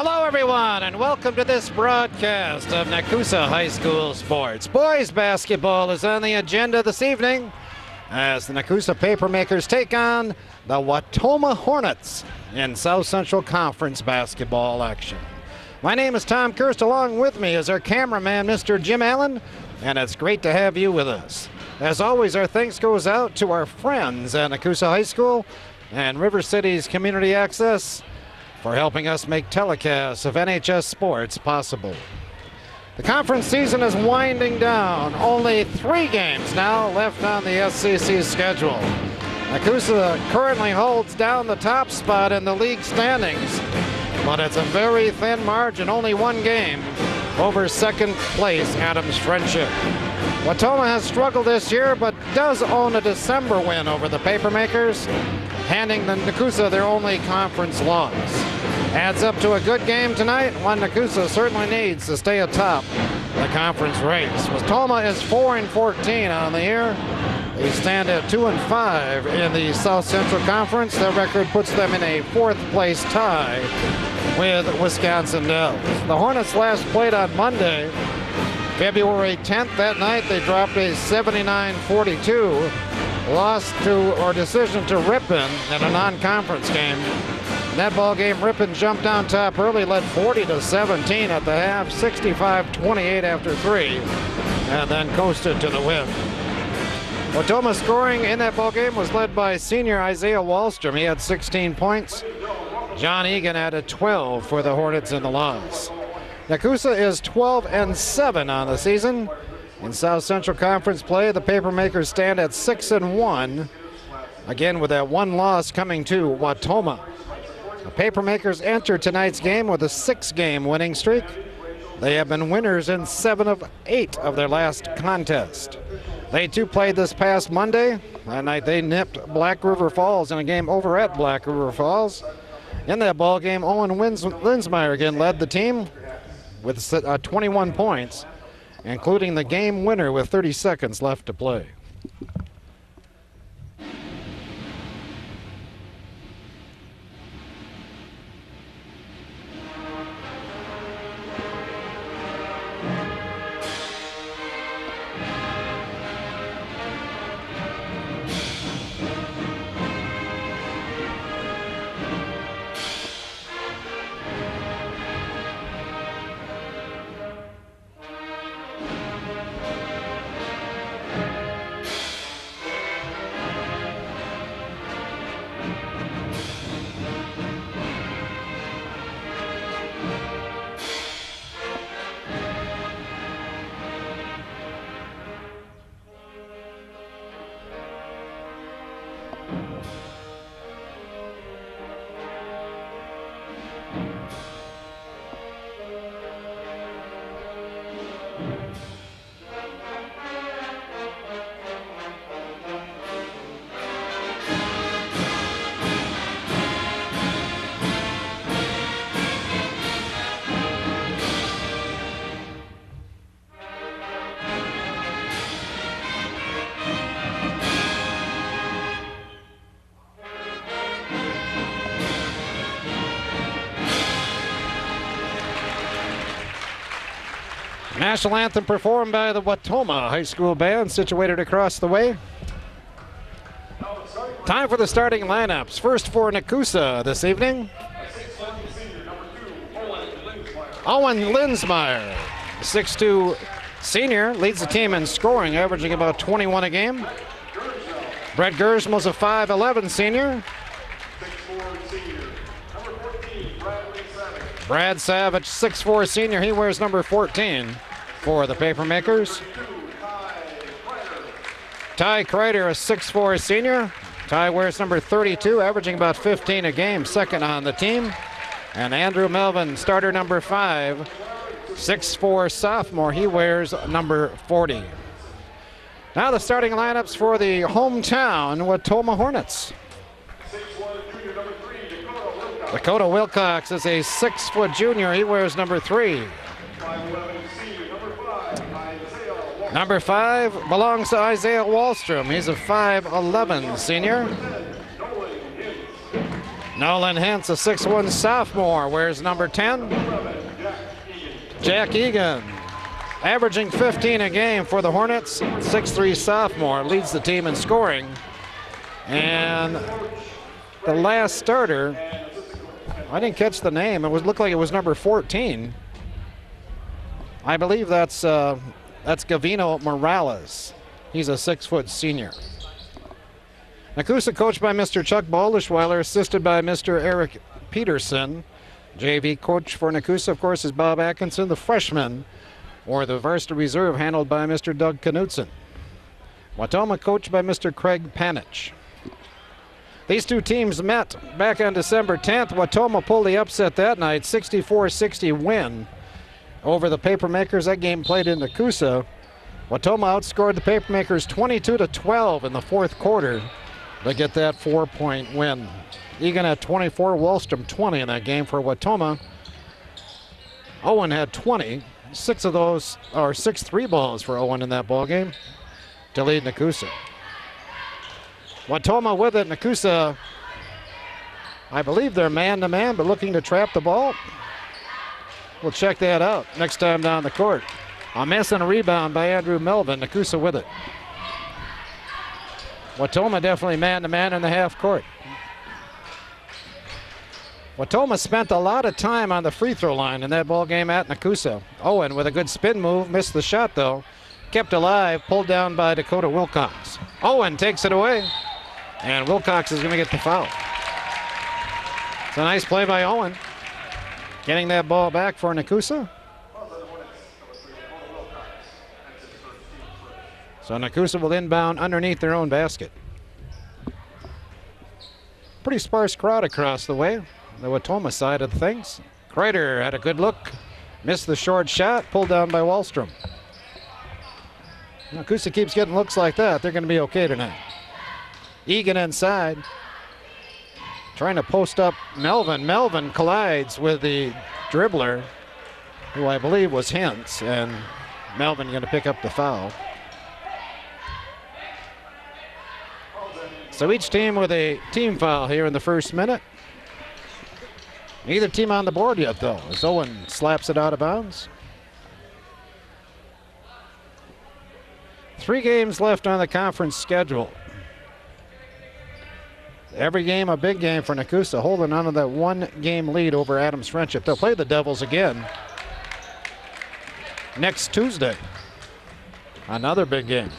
Hello, everyone, and welcome to this broadcast of Nekoosa High School Sports. Boys basketball is on the agenda this evening as the Nekoosa Papermakers take on the Wautoma Hornets in South Central Conference basketball action. My name is Tom Kirst. Along with me is our cameraman, Mr. Jim Allen, and it's great to have you with us. As always, our thanks goes out to our friends at Nekoosa High School and River City's Community Access for helping us make telecasts of NHS sports possible. The conference season is winding down. Only 3 games now left on the SCC schedule. Nekoosa currently holds down the top spot in the league standings, but it's a very thin margin, only 1 game over second place Adams Friendship. Wautoma has struggled this year, but does own a December win over the Papermakers, handing the Nekoosa their only conference loss. Adds up to a good game tonight, one Nekoosa certainly needs to stay atop the conference race. Wautoma is 4-14 on the year. They stand at 2-5 in the South Central Conference. Their record puts them in a 4th place tie with Wisconsin Dells. The Hornets last played on Monday, February 10th. That night they dropped a 79-42 loss decision to Ripon in a non-conference game. In that ball game, Ripon jumped down top early, led 40-17 at the half, 65-28 after 3, and then coasted to the win. Wautoma scoring in that ball game was led by senior Isaiah Wallstrom. He had 16 points. John Egan added 12 for the Hornets in the loss. Nekoosa is 12-7 on the season. In South Central Conference play, the Papermakers stand at 6-1, again with that 1 loss coming to Wautoma. The Papermakers enter tonight's game with a 6-game winning streak. They have been winners in 7 of 8 of their last contest. They too played this past Monday. That night they nipped Black River Falls in a game over at Black River Falls. In that ball game, Owen Linsmeyer again led the team with 21 points, including the game winner with 30 seconds left to play. National anthem performed by the Wautoma High School Band, situated across the way. Time for the starting lineups. First for Nekoosa this evening, Owen Linsmeyer, 6'2" senior, leads the team in scoring, averaging about 21 a game. Brett Gersmel's a 5'11" senior. Brad Savage, 6'4" senior. He wears number 14 for the Papermakers. Ty Kreider, a 6'4" senior. Ty wears number 32, averaging about 15 a game, second on the team. And Andrew Melvin, starter number 5, 6'4" sophomore. He wears number 40. Now the starting lineups for the hometown Wautoma Hornets. Dakota Wilcox is a 6' junior. He wears number 3. Number 5 belongs to Isaiah Wallstrom. He's a 5'11" senior. Nolan Hintz, a 6'1 sophomore, wears number 10. Jack Egan, averaging 15 a game for the Hornets. 6'3 sophomore, leads the team in scoring. And the last starter, I didn't catch the name. It looked like it was number 14. I believe that's Gavino Morales. He's a 6-foot senior. Nekoosa coached by Mr. Chuck Baldischweiler, assisted by Mr. Eric Peterson. JV coach for Nekoosa, of course, is Bob Atkinson. The freshman, or the varsity reserve, handled by Mr. Doug Knutson. Wautoma coached by Mr. Craig Panich. These two teams met back on December 10th. Wautoma pulled the upset that night, 64-60 win over the Papermakers. That game played in Nekoosa. Wautoma outscored the Papermakers 22-12 in the fourth quarter to get that 4-point win. Egan had 24, Wallstrom 20 in that game for Wautoma. Owen had 20. 6 of those are 6 3-balls for Owen in that ball game to lead Nekoosa. Wautoma with it. Nekoosa, I believe they're man-to-man, but looking to trap the ball. We'll check that out next time down the court. A miss and a rebound by Andrew Melvin. Nekoosa with it. Wautoma definitely man-to-man in the half court. Wautoma spent a lot of time on the free throw line in that ball game at Nekoosa. Owen with a good spin move, missed the shot though. Kept alive, pulled down by Dakota Wilcox. Owen takes it away, and Wilcox is going to get the foul. It's a nice play by Owen, getting that ball back for Nekoosa. So Nekoosa will inbound underneath their own basket. Pretty sparse crowd across the way, the Wautoma side of things. Kreider had a good look, missed the short shot, pulled down by Wallstrom. Nekoosa keeps getting looks like that. They're going to be okay tonight. Egan inside, trying to post up Melvin. Melvin collides with the dribbler, who I believe was Hintz, and Melvin going to pick up the foul. So each team with a team foul here in the first minute. Neither team on the board yet, though, as Owen slaps it out of bounds. 3 games left on the conference schedule. Every game a big game for Nekoosa, holding on to that 1-game lead over Adams Friendship. They'll play the Devils again next Tuesday. Another big game.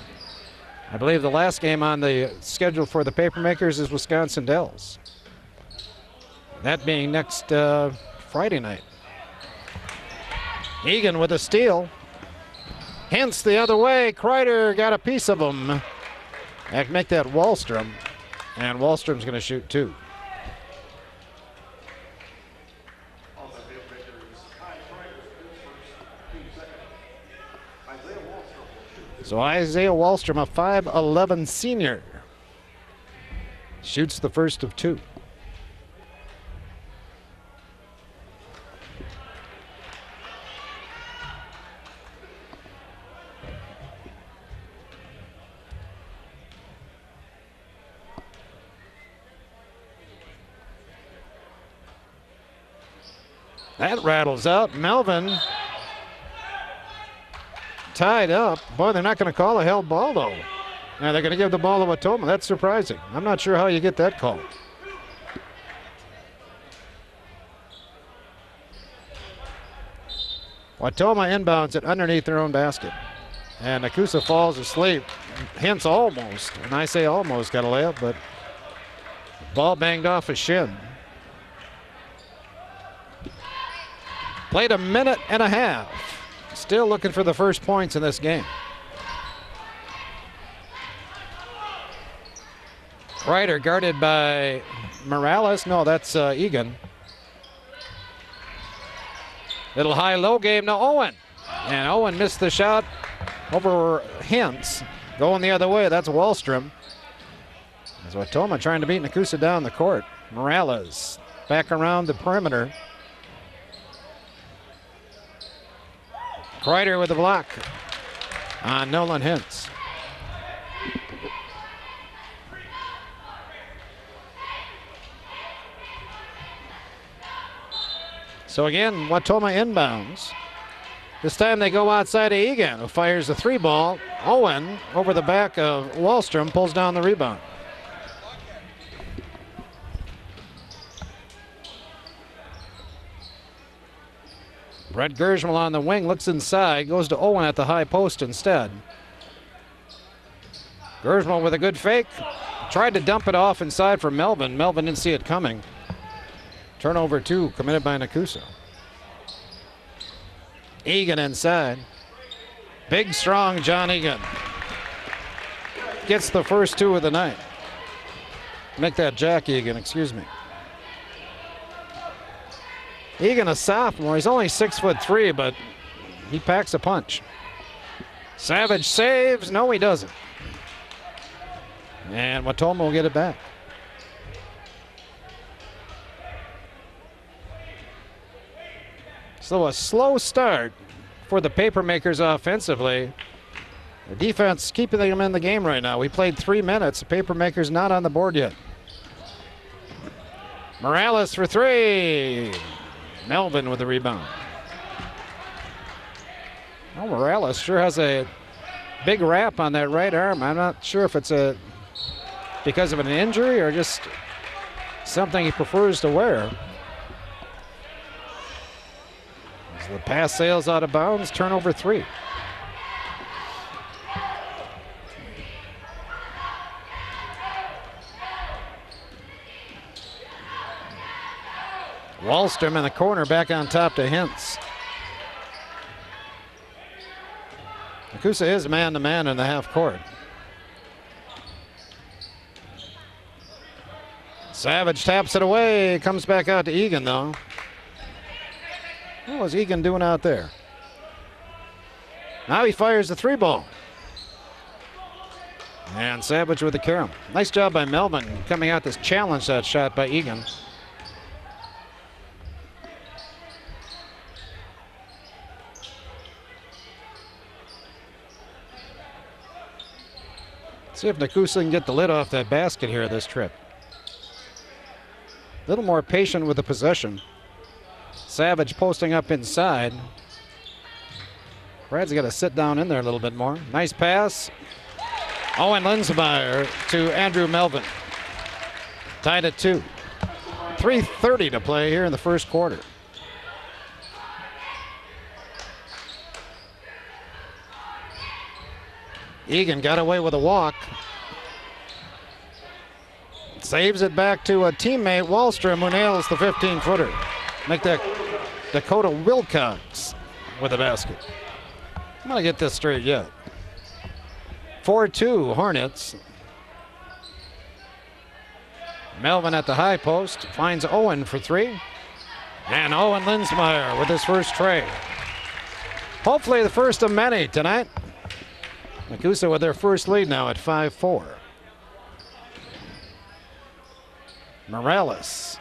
I believe the last game on the schedule for the Papermakers is Wisconsin Dells. That being next Friday night. Egan with a steal. Hintz the other way. Kreider got a piece of him. Make that Wallstrom. And Wallstrom's going to shoot 2. So Isaiah Wallstrom, a 5'11 senior, shoots the first of 2. That rattles out. Melvin tied up. Boy, they're not going to call a held ball, though. Now they're going to give the ball to Wautoma. That's surprising. I'm not sure how you get that call. Wautoma inbounds it underneath their own basket. And Nekoosa falls asleep. Hintz almost, and I say almost, got a layup, but ball banged off his shin. Played a minute and a half. Still looking for the first points in this game. Kreider guarded by Morales. No, that's Egan. Little high-low game. Now Owen. And Owen missed the shot over Hintz. Going the other way, that's Wallstrom. As Wautoma trying to beat Nekoosa down the court. Morales back around the perimeter. Kreider with the block on Nolan Hintz. So again, Wautoma inbounds. This time they go outside of Egan, who fires the 3 ball. Owen, over the back of Wallstrom, pulls down the rebound. Brett Gersmal on the wing, looks inside, goes to Owen at the high post instead. Gersmal with a good fake. Tried to dump it off inside for Melvin. Melvin didn't see it coming. Turnover 2 committed by Nekoosa. Egan inside. Big, strong John Egan. Gets the first 2 of the night. Make that Jack Egan, excuse me. Egan, a sophomore. He's only 6'3", but he packs a punch. Savage saves. No, he doesn't. And Wautoma will get it back. So a slow start for the Papermakers offensively. The defense keeping them in the game right now. We played 3 minutes. The Papermakers not on the board yet. Morales for 3. Melvin with the rebound. Oh, Morales sure has a big wrap on that right arm. I'm not sure if it's because of an injury or just something he prefers to wear. As the pass sails out of bounds, turnover 3. Wallstrom in the corner, back on top to Hintz. Nekoosa is man-to-man in the half court. Savage taps it away, comes back out to Egan though. What was Egan doing out there? Now he fires the 3 ball. And Savage with the carry. Nice job by Melvin coming out to challenge that shot by Egan. See if Nekoosa can get the lid off that basket here this trip. A little more patient with the possession. Savage posting up inside. Brad's got to sit down in there a little bit more. Nice pass. Owen Linsmeyer to Andrew Melvin. Tied at 2. 3:30 to play here in the first quarter. Egan got away with a walk. Saves it back to a teammate, Wallstrom, who nails the 15-footer. Make that Dakota Wilcox with the basket. I'm going to get this straight yet. 4-2 Hornets. Melvin at the high post finds Owen for 3. And Owen Linsmeyer with his first tray. Hopefully the first of many tonight. Nekoosa with their first lead now at 5-4. Morales.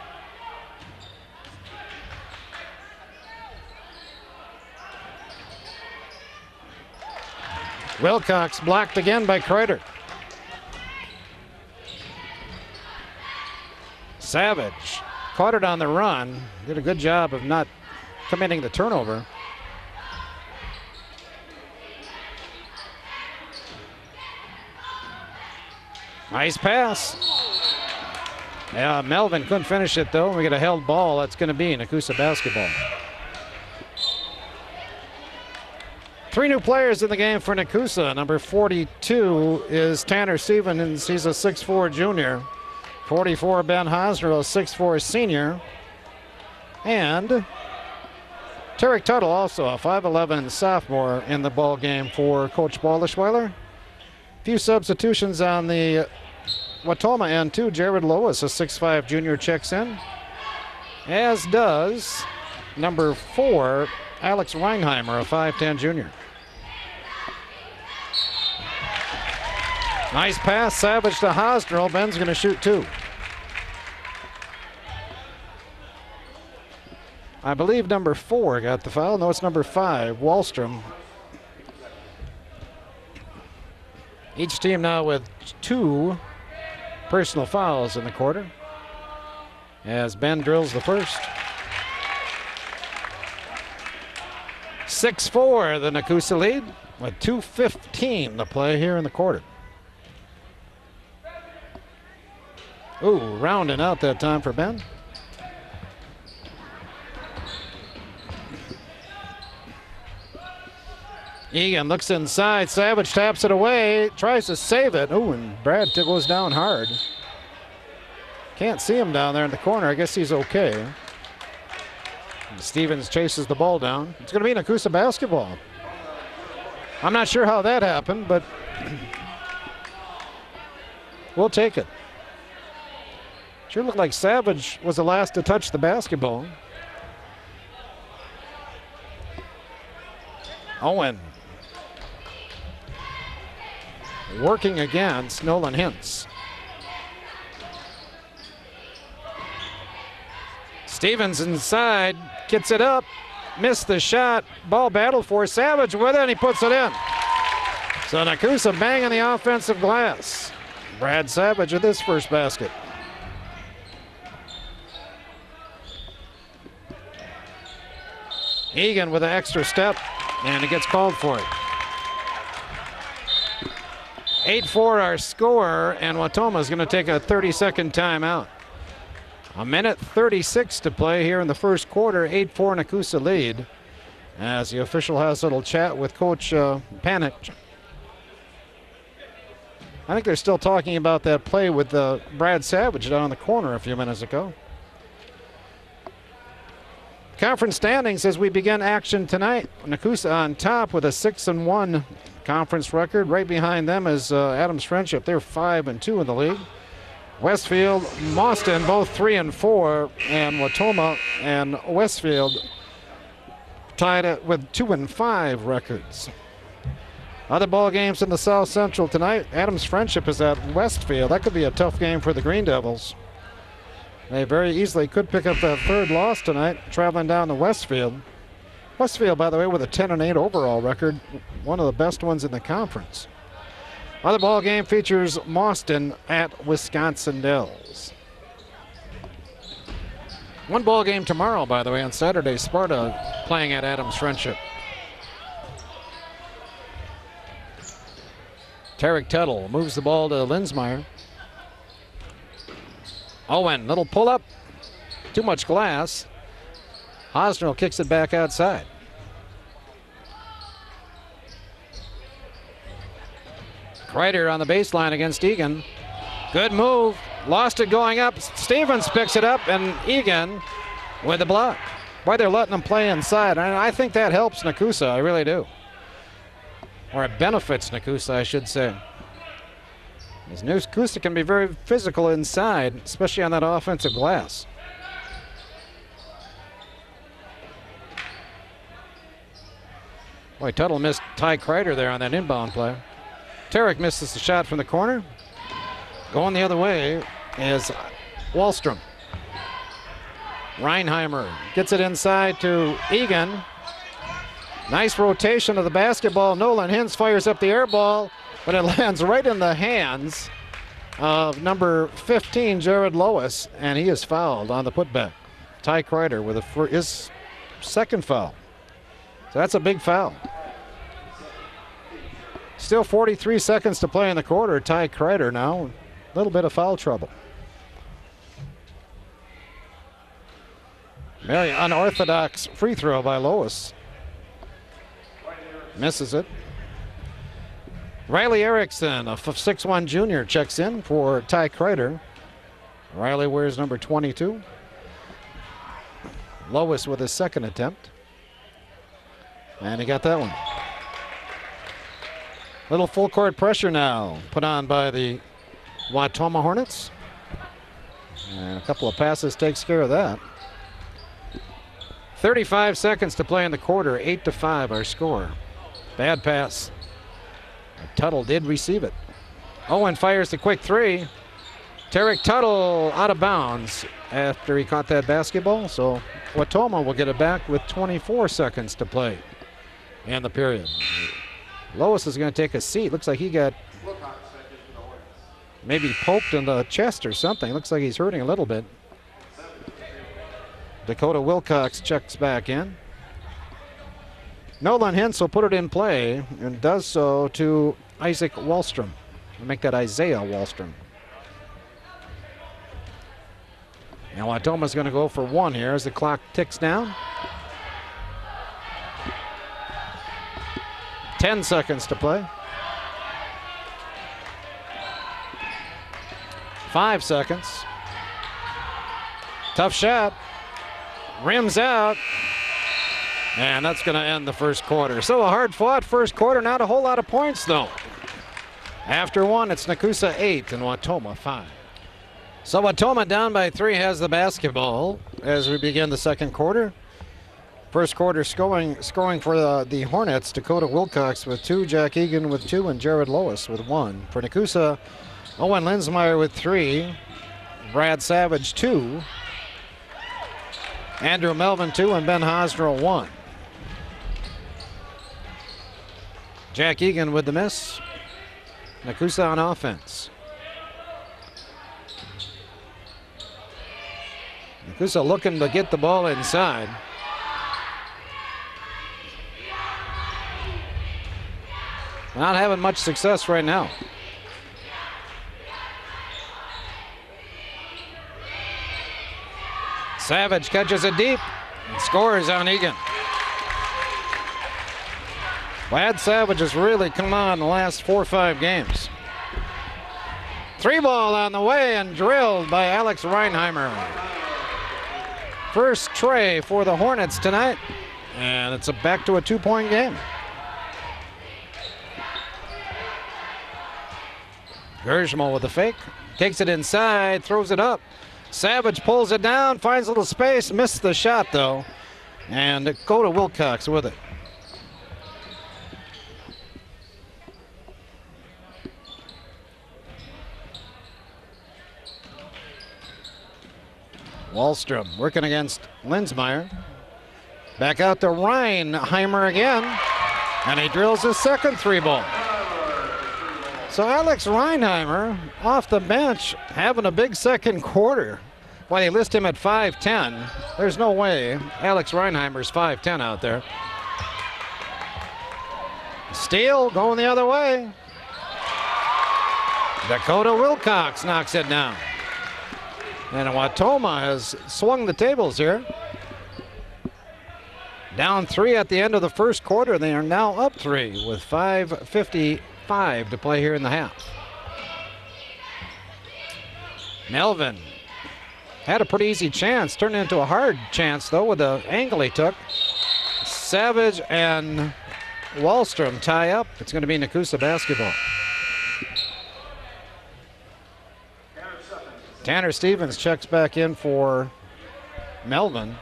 Wilcox blocked again by Kreider. Savage caught it on the run. Did a good job of not committing the turnover. Nice pass. Yeah, Melvin couldn't finish it though. We get a held ball. That's going to be Nekoosa basketball. 3 new players in the game for Nekoosa. Number 42 is Tanner Stevens. He's a 6'4" junior. 44 Ben Hosner, a 6'4" senior. And Tarek Tuttle, also a 5'11" sophomore in the ball game for Coach Baldischweiler. Few substitutions on the Wautoma end too. Jared Lois, a 6'5" junior, checks in. As does number 4, Alex Weinheimer, a 5'10" junior. Nice pass, Savage to Hosnell. Ben's going to shoot 2. I believe number 4 got the foul. No, it's number 5, Wallstrom. Each team now with 2 personal fouls in the quarter, as Ben drills the first. 6-4, the Nekoosa lead with 2:15 to play here in the quarter. Ooh, rounding out that time for Ben. Egan looks inside. Savage taps it away, tries to save it. Ooh, and Brad goes down hard. Can't see him down there in the corner. I guess he's okay. Stevens chases the ball down. It's going to be Nekoosa basketball. I'm not sure how that happened, but we'll take it. Sure looked like Savage was the last to touch the basketball. Owen working against Nolan Hintz. Stevens inside, gets it up, missed the shot, ball battle for Savage with it, and he puts it in. So Nekoosa banging the offensive glass. Brad Savage with his first basket. Egan with an extra step, and he gets called for it. 8-4 our score, and Wautoma is going to take a 30-second timeout. 1:36 to play here in the first quarter. 8-4 Nekoosa lead, as the official has a little chat with Coach Panic. I think they're still talking about that play with Brad Savage down in the corner a few minutes ago. Conference standings as we begin action tonight. Nekoosa on top with a 6-1 conference record. Right behind them is Adams Friendship. They're 5-2 in the league. Westfield, Mauston, both 3-4, and Wautoma and Westfield tied it with 2-5 records. Other ball games in the South Central tonight. Adams Friendship is at Westfield. That could be a tough game for the Green Devils. They very easily could pick up that third loss tonight, traveling down to Westfield. Westfield, by the way, with a 10-8 overall record, one of the best ones in the conference. Other ball game features Mauston at Wisconsin Dells. One ball game tomorrow, by the way, on Saturday. Sparta playing at Adams Friendship. Tarek Tuttle moves the ball to Linsmeyer. Owen, little pull up, too much glass. Hosnell kicks it back outside. Kreider on the baseline against Egan. Good move, lost it going up. Stevens picks it up, and Egan with the block. Why they're letting them play inside, and I think that helps Nekoosa, I really do. Or it benefits Nekoosa, I should say. As Nekoosa can be very physical inside, especially on that offensive glass. Boy, Tuttle missed Ty Kreider there on that inbound play. Tarek misses the shot from the corner. Going the other way is Wallstrom. Reinheimer gets it inside to Egan. Nice rotation of the basketball. Nolan Hintz fires up the air ball, but it lands right in the hands of number 15, Jared Lois, and he is fouled on the putback. Ty Kreider with his second foul. So that's a big foul. Still 43 seconds to play in the quarter. Ty Kreider now, a little bit of foul trouble. Very unorthodox free throw by Lois. Misses it. Riley Erickson, a 6'1 junior, checks in for Ty Kreider. Riley wears number 22. Lois with his second attempt. And he got that one. Little full court pressure now put on by the Wautoma Hornets. And a couple of passes takes care of that. 35 seconds to play in the quarter. 8-5 our score. Bad pass. Tuttle did receive it. Owen fires the quick three. Tarek Tuttle out of bounds after he caught that basketball. So Wautoma will get it back with 24 seconds to play in the period. Lois is going to take a seat. Looks like he got maybe poked in the chest or something. Looks like he's hurting a little bit. Dakota Wilcox checks back in. Nolan Hintz will put it in play and does so to Isaac Wallstrom. We'll make that Isaiah Wallstrom. And Wautoma's going to go for one here as the clock ticks down. 10 seconds to play. 5 seconds. Tough shot. Rims out. And that's going to end the first quarter. So a hard-fought first quarter. Not a whole lot of points, though. After one, it's Nekoosa 8 and Wautoma 5. So Wautoma down by 3 has the basketball as we begin the second quarter. First quarter scoring for the Hornets, Dakota Wilcox with 2, Jack Egan with 2, and Jared Lois with 1. For Nekoosa, Owen Linsmeyer with 3, Brad Savage 2, Andrew Melvin 2, and Ben Hosnell 1. Jack Egan with the miss. Nekoosa on offense. Nekoosa looking to get the ball inside. Not having much success right now. Savage catches it deep and scores on Egan. Brad Savage has really come on the last 4 or 5 games. 3 ball on the way and drilled by Alex Reinheimer. First tray for the Hornets tonight, and it's back to a 2-point game. Gershmal with the fake, takes it inside, throws it up. Savage pulls it down, finds a little space, missed the shot though, and go to Wilcox with it. Wallstrom working against Linsmeyer. Back out to Reinheimer again, and he drills his second 3-ball. So Alex Reinheimer off the bench having a big second quarter. Why they list him at 5'10". There's no way Alex Reinheimer's 5'10" out there. Steele going the other way. Dakota Wilcox knocks it down. And Wautoma has swung the tables here. Down 3 at the end of the first quarter. They are now up 3 with 5:55 to play here in the half. Melvin had a pretty easy chance, turned into a hard chance though with the angle he took. Savage and Wallstrom tie up. It's going to be Nekoosa basketball. Tanner Stevens checks back in for Melvin.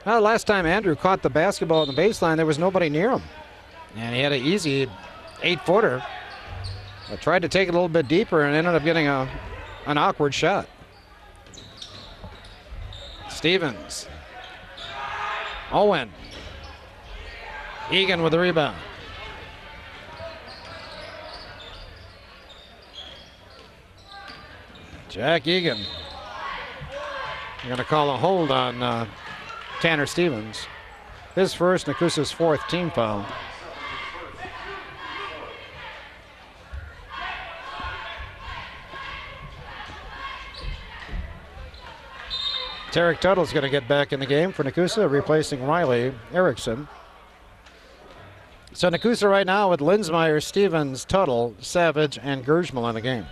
Well, last time Andrew caught the basketball in the baseline, there was nobody near him. And he had an easy 8-footer. But tried to take it a little bit deeper and ended up getting an awkward shot. Stevens. Owen. Egan with the rebound. Jack Egan. They're going to call a hold on Tanner Stevens. His first, Nekoosa's 4th team foul. Tarek Tuttle's going to get back in the game for Nekoosa, replacing Riley Erickson. So Nekoosa right now with Linsmeyer, Stevens, Tuttle, Savage, and Gershmal in the game.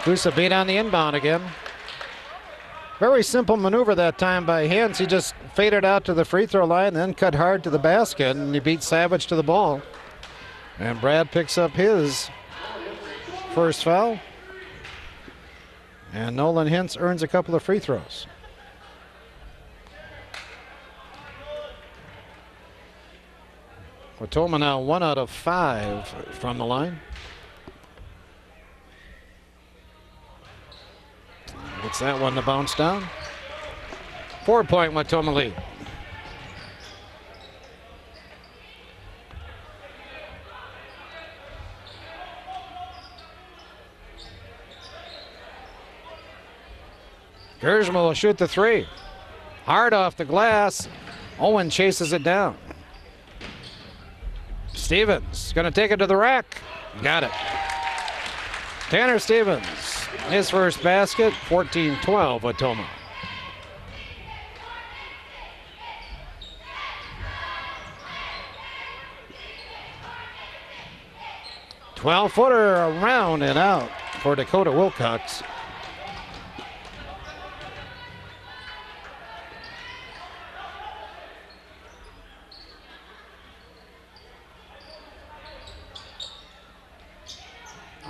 Nekoosa beat on the inbound again. Very simple maneuver that time by Hintz. He just faded out to the free throw line, then cut hard to the basket, and he beat Savage to the ball. And Brad picks up his first foul. And Nolan Hintz earns a couple of free throws. Wautoma now 1 out of 5 from the line. Gets that one to bounce down. 4-point Wautoma lead. Gersma will shoot the three. Hard off the glass. Owen chases it down. Stevens going to take it to the rack. Got it. Tanner Stevens, his first basket, 14-12 Wautoma. Footer around and out for Dakota Wilcox.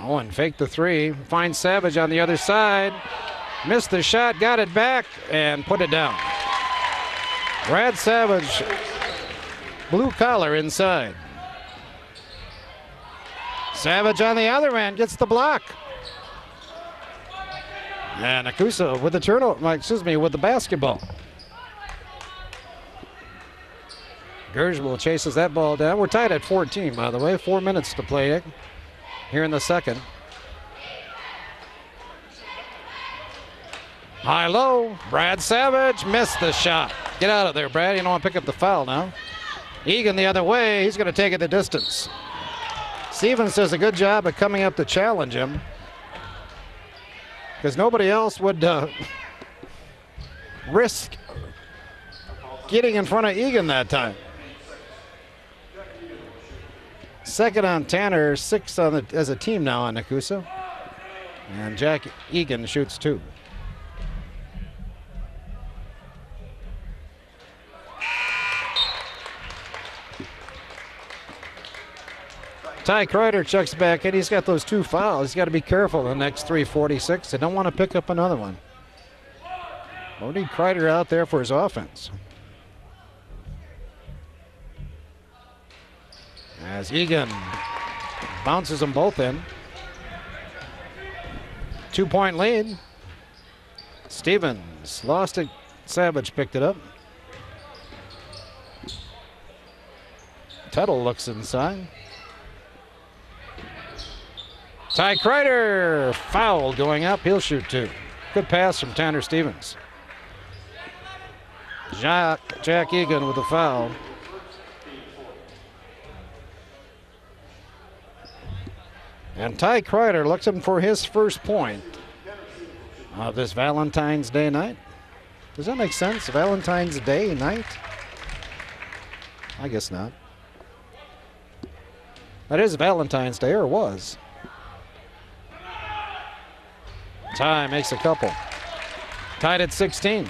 Owen faked the three, finds Savage on the other side. Missed the shot, got it back, and put it down. Brad Savage, blue collar inside. Savage on the other end gets the block. And Nekoosa with the with the basketball. Gersma chases that ball down. We're tied at 14, by the way. 4 minutes to play here in the second. High-low. Brad Savage missed the shot. Get out of there, Brad. You don't want to pick up the foul now. Egan the other way. He's going to take it the distance. Stevens does a good job of coming up to challenge him, because nobody else would risk getting in front of Egan that time. Second on Tanner, 6 on as a team now on Nekoosa. And Jack Egan shoots 2. Ty Kreider checks back in. He's got those 2 fouls. He's got to be careful the next 3:46. They don't want to pick up another one. We'll need Kreider out there for his offense. As Egan bounces them both in. 2-point lead. Stevens lost it. Savage picked it up. Tuttle looks inside. Ty Kreider, foul going up. He'll shoot 2. Good pass from Tanner Stevens. Jack Egan with a foul. And Ty Kreider looks in for his first point of this Valentine's Day night. Does that make sense? Valentine's Day night? I guess not. That is Valentine's Day, or was. Ty makes a couple. Tied at 16.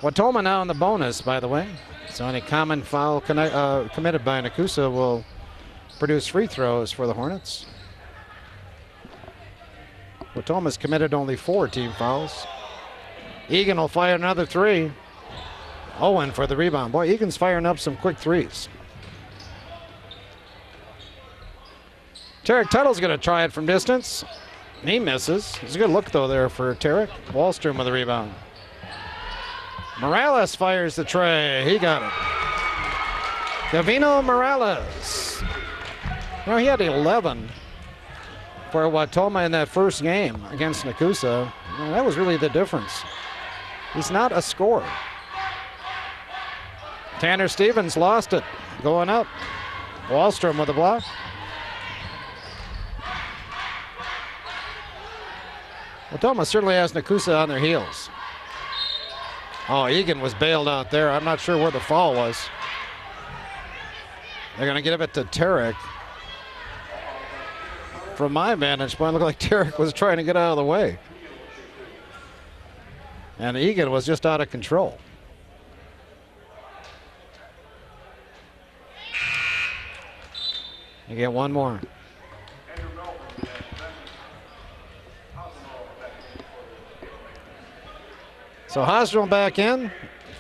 Wautoma now in the bonus, by the way. So any common foul committed by Nekoosa will produce free throws for the Hornets. Wautoma's committed only 4 team fouls. Egan will fire another 3. Owen for the rebound. Boy, Egan's firing up some quick threes. Tarek Tuttle's going to try it from distance. He misses. It's a good look, though, there for Tarek. Wallstrom with the rebound. Morales fires the tray. He got it. Gavino Morales. You know, he had 11 for Wautoma in that first game against Nekoosa. Well, that was really the difference. He's not a scorer. Tanner Stevens lost it. Going up. Wallstrom with a block. Wautoma certainly has Nekoosa on their heels. Oh, Egan was bailed out there. I'm not sure where the foul was. They're going to give it to Tarek. From my vantage point, it looked like Tarek was trying to get out of the way. And Egan was just out of control. You get one more. So Hosdrel back in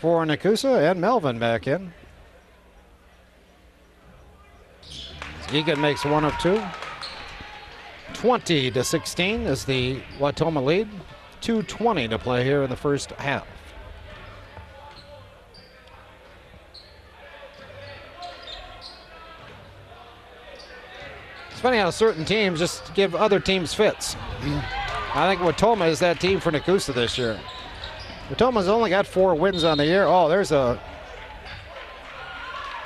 for Nekoosa and Melvin back in. Egan makes 1 of 2. 20-16 is the Wautoma lead. 2:20 to play here in the first half. It's funny how certain teams just give other teams fits. I think Wautoma is that team for Nekoosa this year. Wautoma's only got 4 wins on the year. Oh, there's a...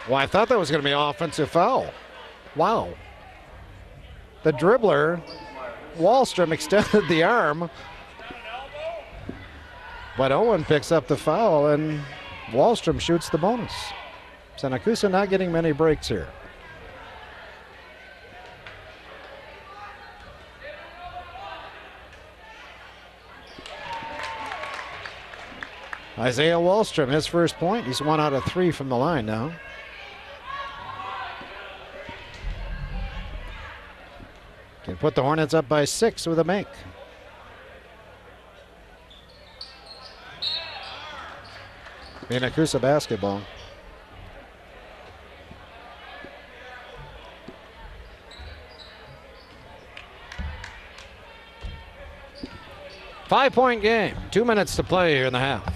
Well, I thought that was going to be an offensive foul. Wow. The dribbler, Wallstrom, extended the arm. But Owen picks up the foul, and Wallstrom shoots the bonus. So Nekoosa not getting many breaks here. Isaiah Wallstrom, his first point. He's 1 out of 3 from the line now. Can put the Hornets up by 6 with a make. In Nekoosa basketball. Five-point game. 2 minutes to play here in the half.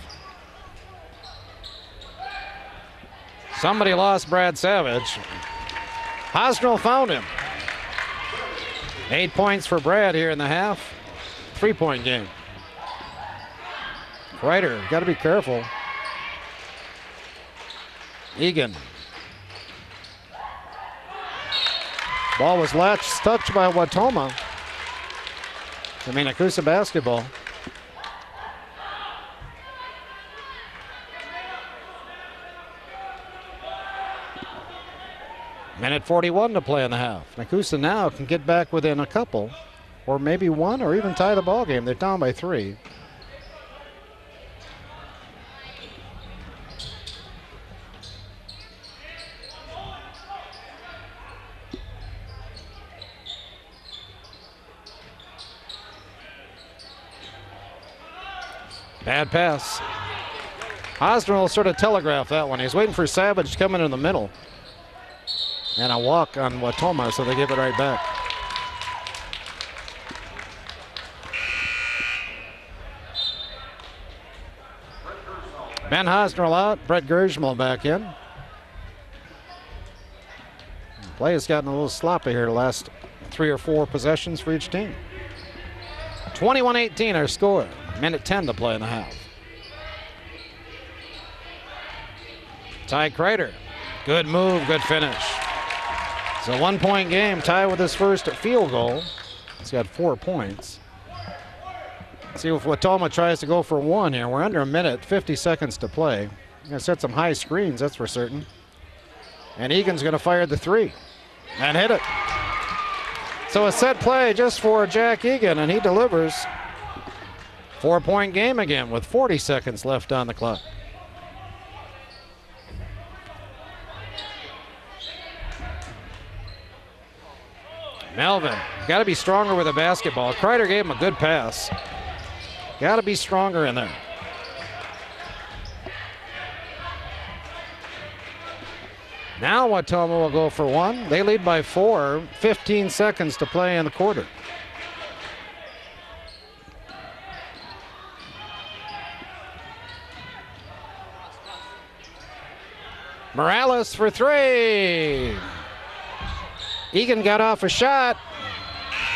Somebody lost Brad Savage. Hosnell found him. 8 points for Brad here in the half. 3-point game. Kreider, got to be careful. Egan. Ball was touched by Wautoma. Nekoosa basketball. Minute 41 to play in the half. Nekoosa now can get back within a couple, or maybe 1, or even tie the ball game. They're down by 3. Bad pass. Hosnell sort of telegraphed that one. He's waiting for Savage to come in the middle. And a walk on Wautoma, so they give it right back. Ben Hosnell out, Brett Gershmal back in. Play has gotten a little sloppy here the last 3 or 4 possessions for each team. 21-18 our score. Minute 10 to play in the half. Ty Kreider. Good move, good finish. It's a 1-point game. Ty with his first field goal. He's got 4 points. Let's see if Wautoma tries to go for 1 here. We're under a minute, 50 seconds to play. Gonna set some high screens, that's for certain. And Egan's gonna fire the 3 and hit it. So a set play just for Jack Egan, and he delivers. 4-point game again with 40 seconds left on the clock. Melvin, got to be stronger with a basketball. Kreider gave him a good pass. Got to be stronger in there. Now Wautoma will go for 1. They lead by 4. 15 seconds to play in the quarter. Morales for 3. Egan got off a shot.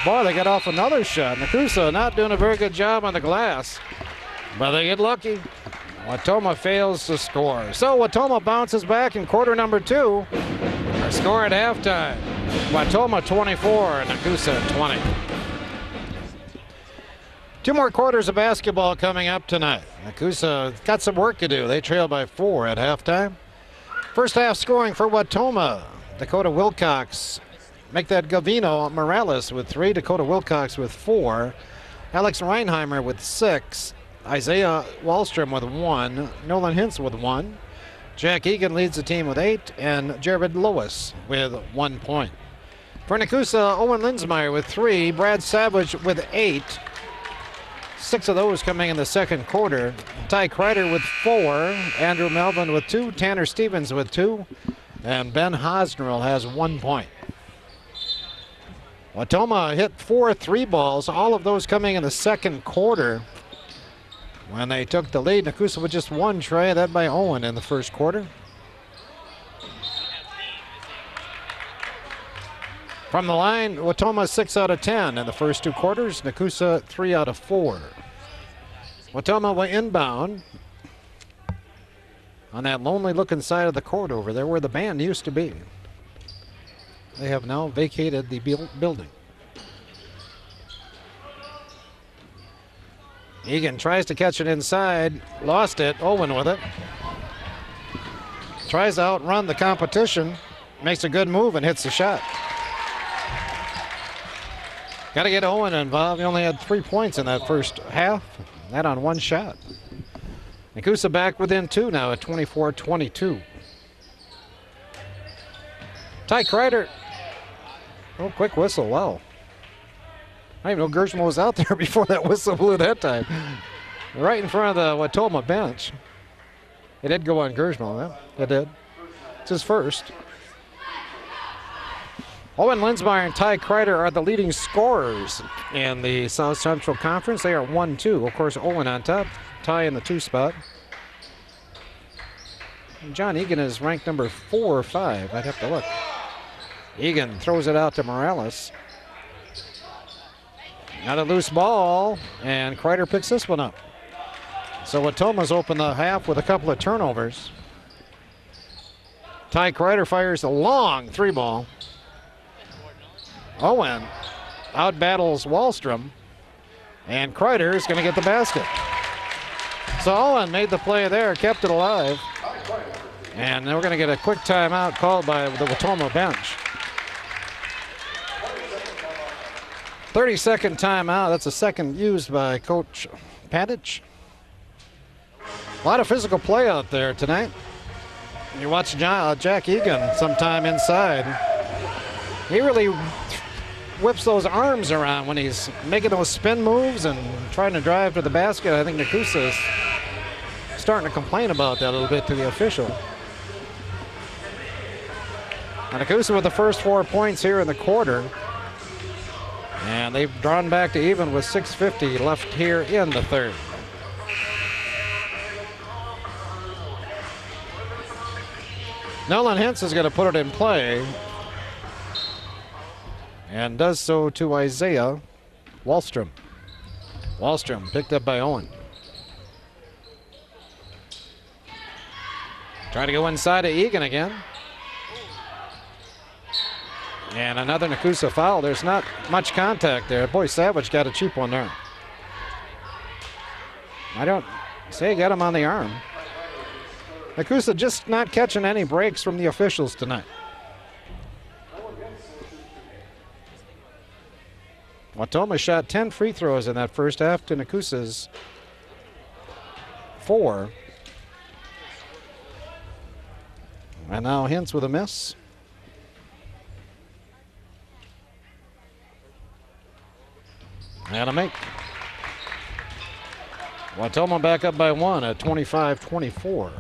Boy, they got off another shot. Nekoosa not doing a very good job on the glass, but they get lucky. Wautoma fails to score. So Wautoma bounces back in quarter number 2. Our score at halftime. Wautoma 24, Nekoosa 20. 2 more quarters of basketball coming up tonight. Nekoosa got some work to do. They trail by 4 at halftime. First half scoring for Wautoma. Dakota Wilcox. Make that Gavino Morales with 3. Dakota Wilcox with 4. Alex Reinheimer with 6. Isaiah Wallstrom with 1. Nolan Hintz with 1. Jack Egan leads the team with 8. And Jared Lewis with 1 point. For Nekoosa, Owen Linsmeyer with 3. Brad Savage with 8. 6 of those coming in the second quarter. Ty Kreider with 4. Andrew Melvin with 2. Tanner Stevens with 2. And Ben Hosnell has 1 point. Wautoma hit 4 3-balls, all of those coming in the second quarter when they took the lead. Nekoosa with just 1 try, that by Owen in the first quarter. From the line, Wautoma 6 out of 10 in the first 2 quarters. Nekoosa 3 out of 4. Wautoma will inbound on that lonely looking side of the court over there where the band used to be. They have now vacated the building. Egan tries to catch it inside, lost it, Owen with it. Tries to outrun the competition, makes a good move and hits the shot. Got to get Owen involved. He only had 3 points in that first half. That on 1 shot. Nekoosa back within 2 now at 24-22. Ty Kreider. Oh, quick whistle. Wow. I didn't even know Gershman was out there before that whistle blew that time. Right in front of the Wautoma bench. It did go on Gershman, huh? It did. It's his first. Owen Linsmeyer and Ty Kreider are the leading scorers in the South Central Conference. They are 1-2. Of course, Owen on top, Ty in the 2 spot. And John Egan is ranked number 4 or 5. I'd have to look. Egan throws it out to Morales. Not a loose ball, and Kreider picks this one up. So Wautoma's opened the half with a couple of turnovers. Ty Kreider fires a long 3-ball. Owen outbattles Wallstrom, and Kreider is going to get the basket. So Owen made the play there, kept it alive, and then we're going to get a quick timeout called by the Wautoma bench. 30-second timeout. That's the second used by Coach Padich. A lot of physical play out there tonight. You watch Jack Egan sometime inside. He really whips those arms around when he's making those spin moves and trying to drive to the basket. I think Nekoosa is starting to complain about that a little bit to the official. And Nekoosa with the first 4 points here in the quarter. And they've drawn back to even with 6:50 left here in the third. Nolan Hintz is going to put it in play. And does so to Isaiah Wallstrom. Wallstrom picked up by Owen. Trying to go inside to Egan again. And another Nekoosa foul. There's not much contact there. Boy, Savage got a cheap one there. I don't say got him on the arm. Nekoosa just not catching any breaks from the officials tonight. Wautoma shot 10 free throws in that first half to Nekoosa's 4. And now Hintz with a miss. And a make. Wautoma back up by 1 at 25-24.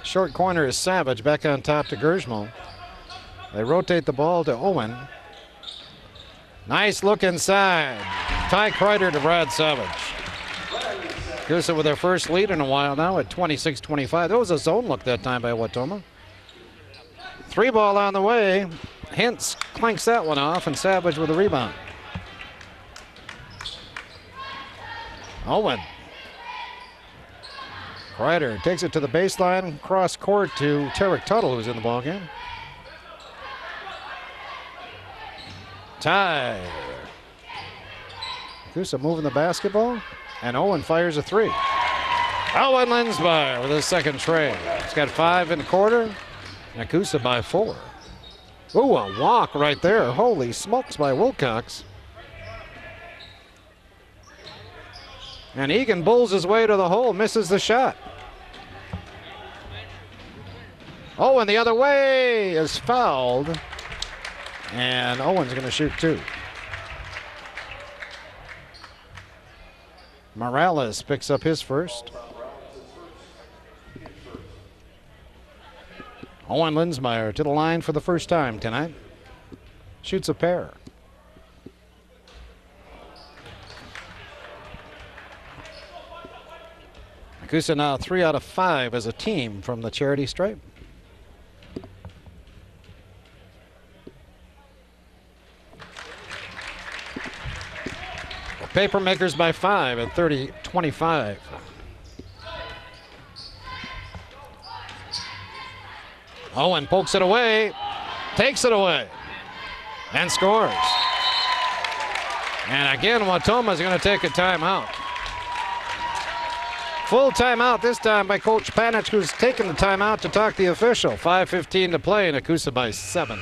Short corner is Savage back on top to Gershmo. They rotate the ball to Owen. Nice look inside. Ty Kreider to Brad Savage. Nekoosa with their first lead in a while now at 26-25. That was a zone look that time by Wautoma. 3-ball on the way. Hintz clanks that one off, and Savage with a rebound. Owen. Kreider takes it to the baseline, cross court to Tarek Tuttle, who's in the ballgame. Ty. Nekoosa moving the basketball, and Owen fires a 3. Owen Linsmeyer with his second tray. He's got 5 in the quarter. Nekoosa by 4. Ooh, a walk right there. Holy smokes by Wilcox. And Egan bulls his way to the hole, misses the shot. Owen the other way is fouled. And Owen's going to shoot 2. Morales picks up his first. Owen Linsmeyer to the line for the first time tonight. Shoots a pair. Nekoosa now 3 out of 5 as a team from the charity stripe. Papermakers by 5 at 30-25. Owen pokes it away, takes it away, and scores. And again, Wautoma is going to take a timeout. Full timeout this time by Coach Panich, who's taken the timeout to talk to the official. 5:15 to play, Nekoosa by 7.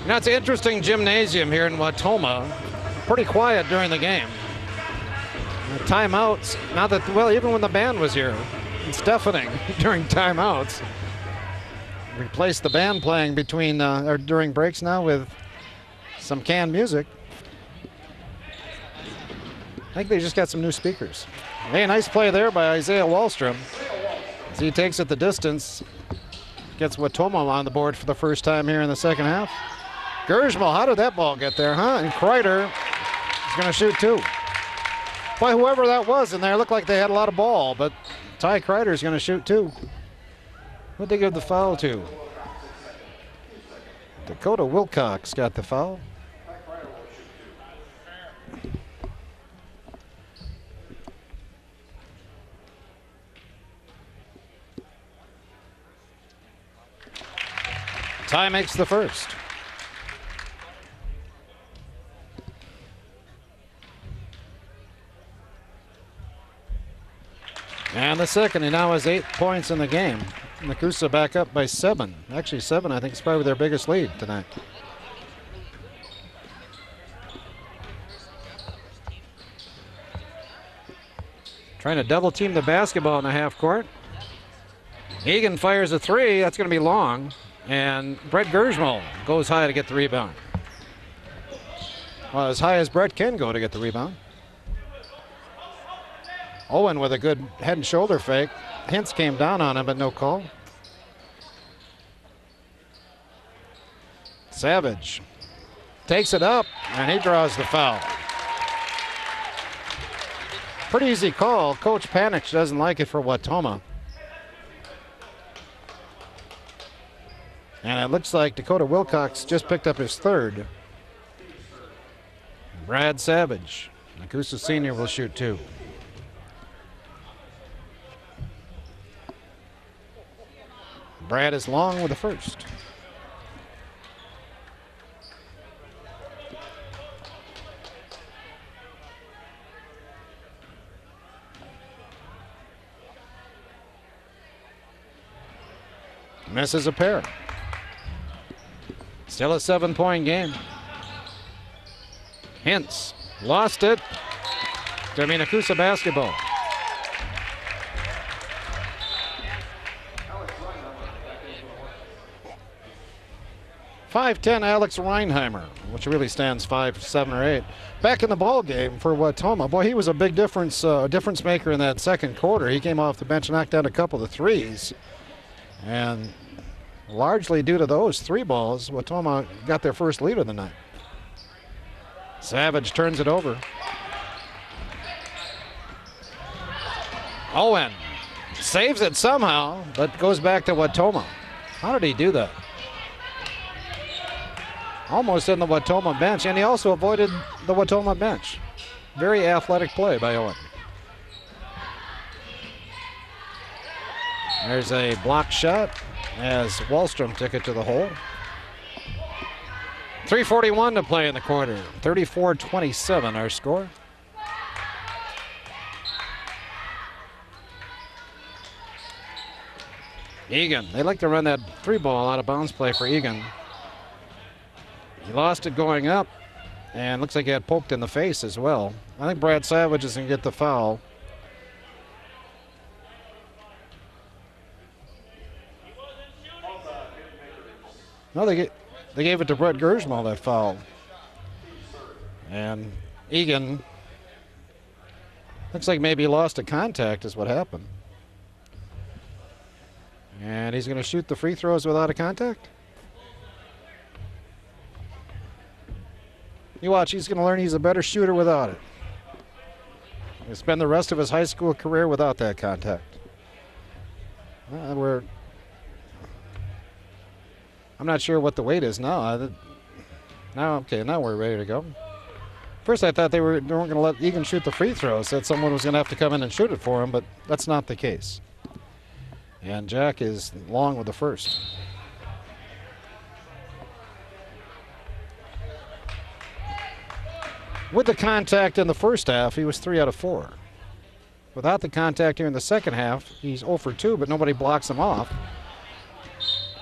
Now, it's an interesting gymnasium here in Wautoma. Pretty quiet during the game. The timeouts, now that, well, even when the band was here, it's deafening during timeouts. Replace the band playing between or during breaks now with some canned music. I think they just got some new speakers. Hey, nice play there by Isaiah Wallstrom. As he takes it the distance, gets Wautoma on the board for the first time here in the second half. Gersmal, how did that ball get there, huh? And Kreider is going to shoot 2. Boy, whoever that was in there looked like they had a lot of ball, but Ty Kreider is going to shoot 2. Who'd they give the foul to? Dakota Wilcox got the foul. Ty makes the first. And the second. He now has 8 points in the game. Nekoosa back up by 7. Actually 7, I think, is probably their biggest lead tonight. Trying to double team the basketball in the half court. Egan fires a 3. That's going to be long. And Brett Gersmal goes high to get the rebound. Well, as high as Brett can go to get the rebound. Owen with a good head and shoulder fake. Hintz came down on him, but no call. Savage takes it up, and he draws the foul. Pretty easy call. Coach Panich doesn't like it for Wautoma. And it looks like Dakota Wilcox just picked up his 3rd. Brad Savage, Nekoosa Senior, will shoot 2. Brad is long with the first. Misses a pair. Still a 7-point game. Hintz lost it. Gonna be Nekoosa basketball. .5'10" Alex Reinheimer, which really stands 5'7" or 8. Back in the ball game for Wautoma. Boy, he was a big difference maker in that second quarter. He came off the bench, knocked down a couple of threes, and largely due to those 3 balls, Wautoma got their first lead of the night. Savage turns it over. Owen saves it somehow, but goes back to Wautoma. How did he do that? Almost in the Wautoma bench, and he also avoided the Wautoma bench. Very athletic play by Owen. There's a blocked shot as Wallstrom took it to the hole. 3:41 to play in the quarter. 34-27 our score. Egan, they like to run that 3-ball out of bounds play for Egan. He lost it going up, and looks like he had poked in the face as well. I think Brad Savage is going to get the foul. No, they gave it to Brett Gersmal, that foul. And Egan, looks like maybe he lost a contact is what happened. And he's going to shoot the free throws without a contact. You watch, he's going to learn he's a better shooter without it. He'll spend the rest of his high school career without that contact. I'm not sure what the weight is now. Now we're ready to go. First, I thought they weren't going to let Egan shoot the free throw. Said someone was going to have to come in and shoot it for him, but that's not the case. And Jack is long with the first. With the contact in the first half, he was 3 out of 4. Without the contact here in the second half, he's 0 for 2, but nobody blocks him off.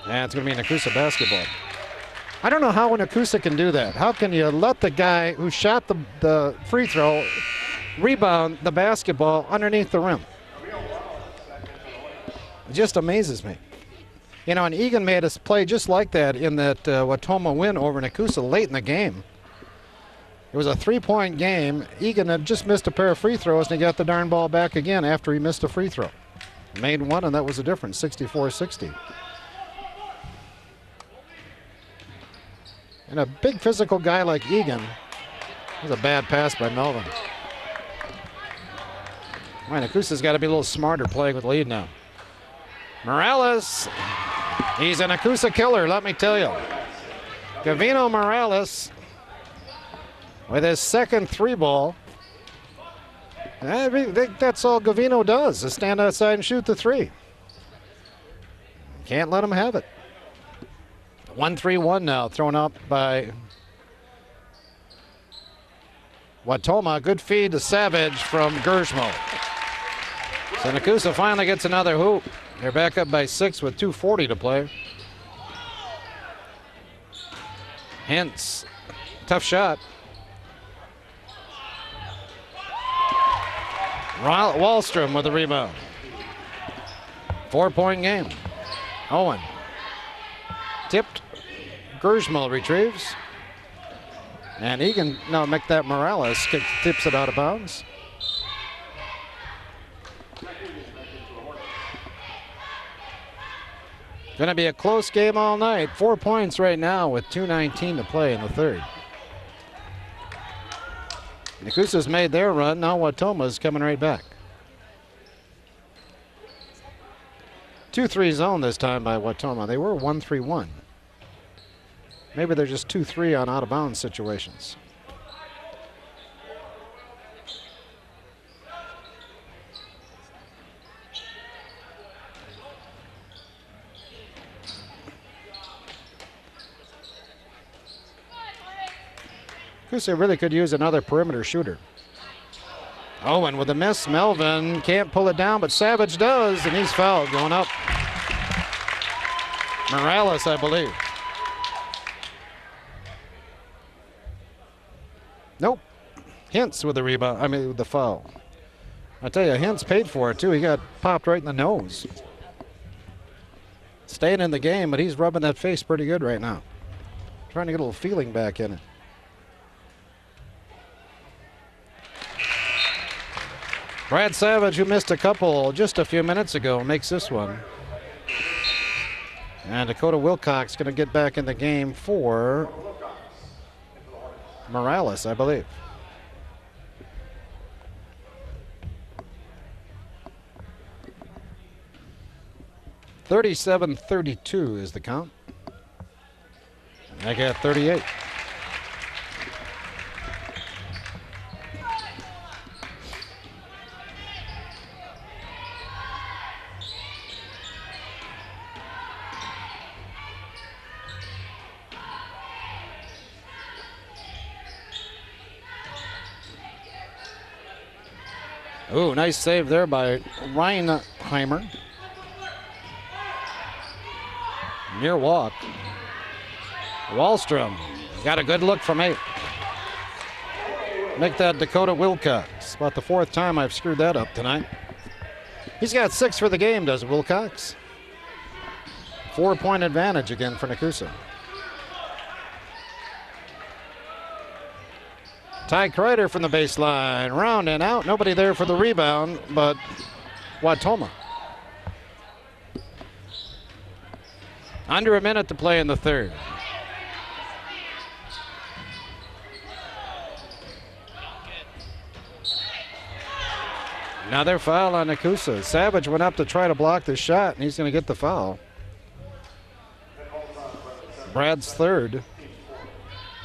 And it's going to be Nekoosa basketball. I don't know how Nekoosa can do that. How can you let the guy who shot the free throw rebound the basketball underneath the rim? It just amazes me. You know, and Egan made us play just like that in that Wautoma win over Nekoosa late in the game. It was a 3-point game. Egan had just missed a pair of free throws, and he got the darn ball back again after he missed a free throw. Made one, and that was the difference, 64-60. And a big physical guy like Egan, that was a bad pass by Melvin. Right, Nekoosa's got to be a little smarter playing with lead now. Morales, he's a Nekoosa killer, let me tell you. Gavino Morales with his second 3-ball. I think that's all Gavino does, is stand outside and shoot the 3. Can't let him have it. 1-3-1 now, thrown up by Wautoma. Good feed to Savage from Gersmo. So Nekoosa finally gets another hoop. They're back up by 6 with 2:40 to play. Hintz, tough shot. Wallstrom with the rebound. 4-point game. Owen. Tipped. Gersmo retrieves. And Egan, no, make that Morales tips it out of bounds. Going to be a close game all night. 4 points right now with 2:19 to play in the third. Nekoosa's made their run. Now Wautoma's coming right back. 2-3 zone this time by Wautoma. They were 1-3-1. Maybe they're just 2-3 on out-of-bounds situations. Nekoosa really could use another perimeter shooter. Owen with a miss. Melvin can't pull it down, but Savage does, and he's fouled going up. Morales, I believe. Nope. Hintz with the rebound. I mean, with the foul. I tell you, Hintz paid for it, too. He got popped right in the nose. Staying in the game, but he's rubbing that face pretty good right now. Trying to get a little feeling back in it. Brad Savage, who missed a couple just a few minutes ago, makes this one. And Dakota Wilcox going to get back in the game for Morales, I believe. (37-32) is the count. I got 38. Ooh, nice save there by Reinheimer. Near walk. Wallstrom got a good look from 8. Make that Dakota Wilcox. About the 4th time I've screwed that up tonight. He's got 6 for the game, does Wilcox. 4-point advantage again for Nekoosa. Ty Kreider from the baseline, round and out. Nobody there for the rebound, but Wautoma. Under a minute to play in the third. Another foul on Nekoosa. Savage went up to try to block the shot, and he's going to get the foul. Brad's third.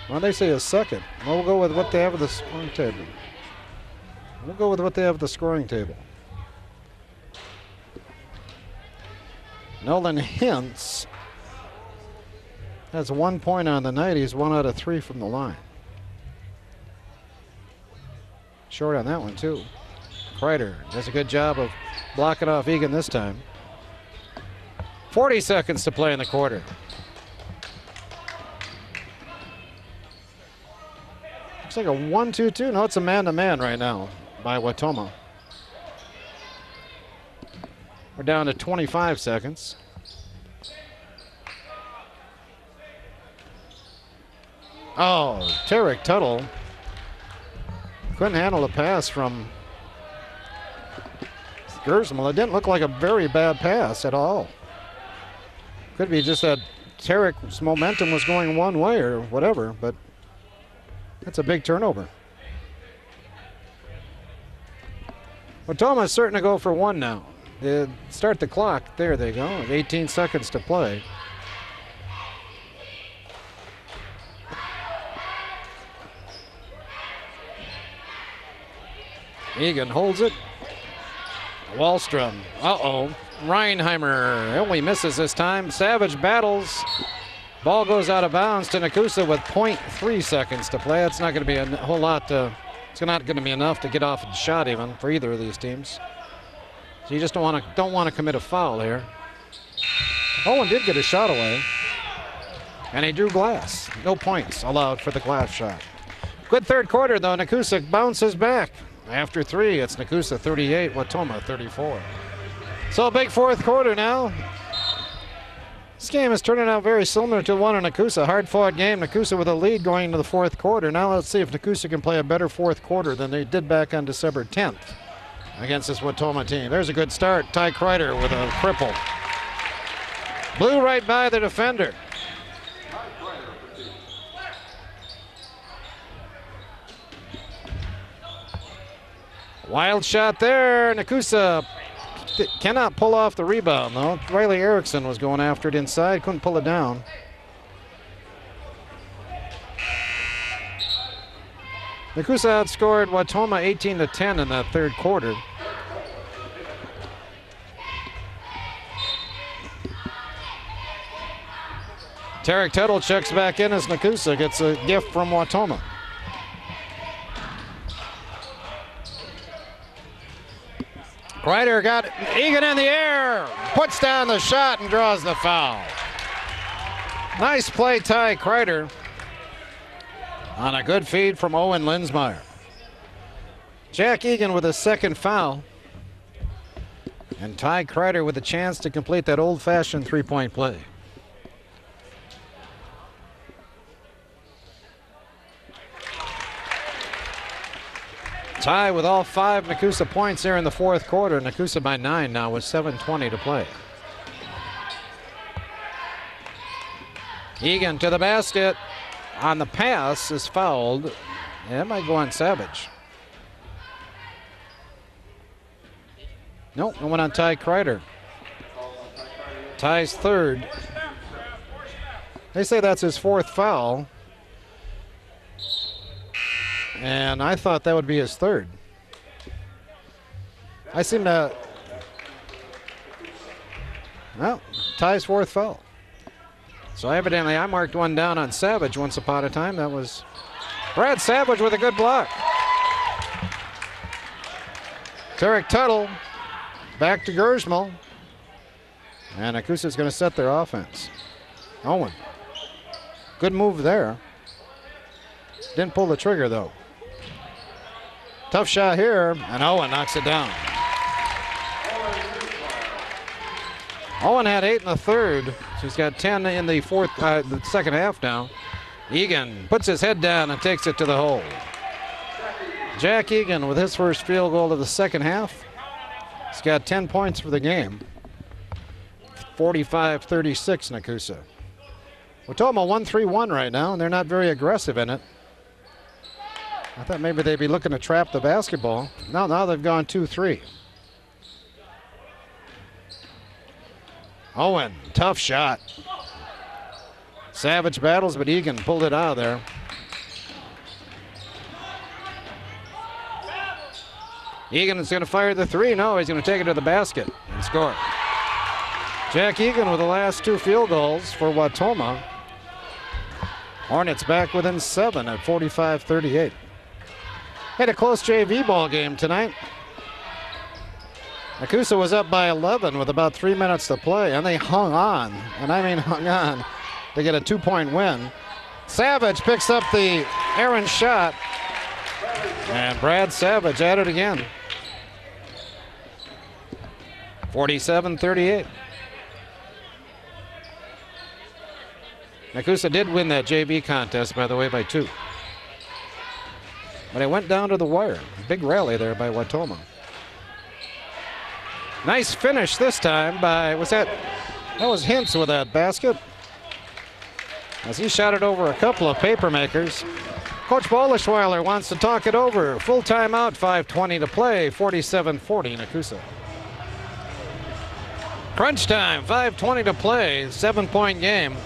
Well, they say a second. Well, we'll go with what they have at the scoring table. We'll go with what they have at the scoring table. Nolan Hintz has 1 point on the night. He's 1 out of 3 from the line. Short on that one, too. Kreider does a good job of blocking off Egan this time. 40 seconds to play in the quarter. Looks like a 1-2-2. No, it's a man-to-man right now by Wautoma. We're down to 25 seconds. Oh, Tarek Tuttle couldn't handle the pass from Gersmal. It didn't look like a very bad pass at all. Could be just that Tarek's momentum was going one way or whatever, but that's a big turnover. Wautoma is certain to go for one now. They start the clock. There they go. 18 seconds to play. Egan holds it. Wallstrom. Uh-oh. Reinheimer only misses this time. Savage battles. Ball goes out of bounds to Nekoosa with 0.3 seconds to play. It's not going to be a whole lot. It's not going to be enough to get off the shot even for either of these teams. So you just don't want to commit a foul here. Owen did get a shot away, and he drew glass. No points allowed for the glass shot. Good third quarter though. Nekoosa bounces back. After 3, it's Nekoosa 38, Wautoma 34. So a big fourth quarter now. This game is turning out very similar to one in Nekoosa. Hard-fought game. Nekoosa with a lead going into the fourth quarter. Now let's see if Nekoosa can play a better fourth quarter than they did back on December 10th against this Wautoma team. There's a good start. Ty Kreider with a cripple. Blew right by the defender. Wild shot there. Nekoosa cannot pull off the rebound, though. Riley Erickson was going after it inside. Couldn't pull it down. Nekoosa outscored Wautoma 18-10 in that third quarter. Tarek Tuttle checks back in as Nekoosa gets a gift from Wautoma. Kreider got Egan in the air, puts down the shot and draws the foul. Nice play, Ty Kreider, on a good feed from Owen Linsmeyer. Jack Egan with a second foul, and Ty Kreider with a chance to complete that old-fashioned three-point play. Tie with all 5 Nekoosa points here in the fourth quarter. Nekoosa by 9 now with 7:20 to play. Egan to the basket. On the pass is fouled. It might go on Savage. Nope, it went on Ty Kreider. Ty's third. They say that's his fourth foul. And I thought that would be his third. I seem to... Well, Ty's fourth foul. So evidently I marked one down on Savage once upon a time. That was Brad Savage with a good block. Tarek Tuttle back to Gersmal. And Nekoosa's going to set their offense. Owen. Good move there. Didn't pull the trigger though. Tough shot here, and Owen knocks it down. Owen had 8 in the third, so he's got 10 in the the second half now. Egan puts his head down and takes it to the hole. Jack Egan with his first field goal of the second half. He's got 10 points for the game. 45-36 Nekoosa. Wautoma 1-3-1 right now, and they're not very aggressive in it. I thought maybe they'd be looking to trap the basketball. Now they've gone 2-3. Owen, tough shot. Savage battles, but Egan pulled it out of there. Egan is going to fire the three. No, he's going to take it to the basket and score. Jack Egan with the last 2 field goals for Wautoma. Hornets back within 7 at 45-38. Had a close JV ball game tonight. Nekoosa was up by 11 with about 3 minutes to play, and they hung on, and I mean hung on, to get a 2-point win. Savage picks up the errant shot, and Brad Savage at it again. 47-38. Nekoosa did win that JV contest, by the way, by 2. But it went down to the wire. Big rally there by Wautoma. Nice finish this time by, that was Hintz with that basket. As he shot it over a couple of paper makers. Coach Boleschweiler wants to talk it over. Full timeout, 5:20 to play, 47-40 Nekoosa. Crunch time, 5:20 to play, 7-point game.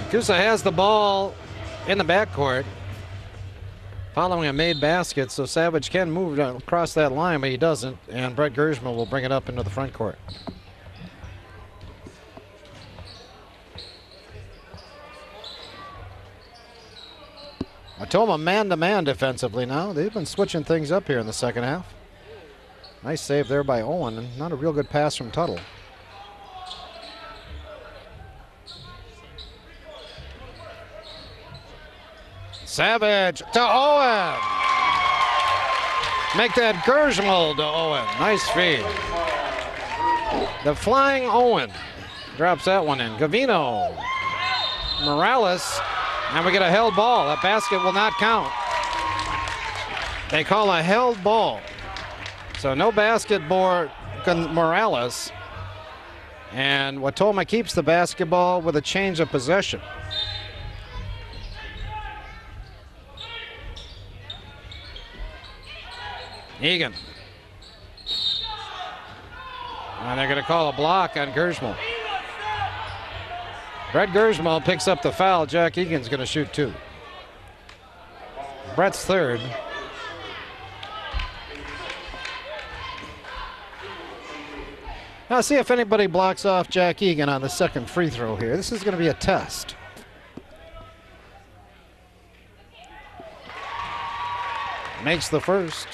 Nekoosa has the ball in the backcourt following a made basket, so Savage can move across that line, but he doesn't, and Brett Gersma will bring it up into the front court. Wautoma man-to-man defensively now. They've been switching things up here in the second half. Nice save there by Owen, and not a real good pass from Tuttle. Savage to Owen. Make that Gersmal to Owen. Nice feed. The flying Owen drops that one in. Gavino. Morales. And we get a held ball. That basket will not count. They call a held ball. So no basketball Morales. And Wautoma keeps the basketball with a change of possession. Egan. And they're going to call a block on Gersmal. Brett Gersmal picks up the foul. Jack Egan's going to shoot 2. Brett's third. Now see if anybody blocks off Jack Egan on the second free throw here. This is going to be a test. Makes the first.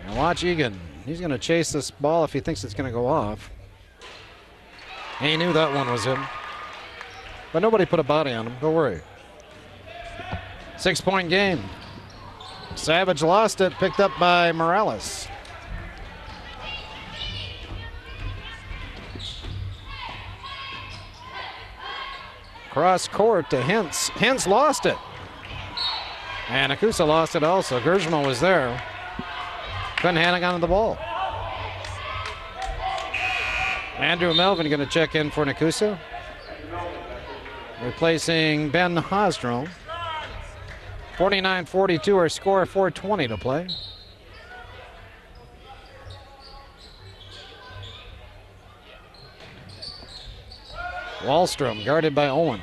Now watch Egan. He's going to chase this ball if he thinks it's going to go off. He knew that one was him. But nobody put a body on him. Don't worry. 6-point game. Savage lost it, picked up by Morales. Cross court to Hintz. Hintz lost it. And Nekoosa lost it also. Gersmal was there. Couldn't hang on to the ball. Andrew Melvin going to check in for Nekoosa. Replacing Ben Hosdrome. 49-42 our score, 4:20 to play. Wallstrom guarded by Owen.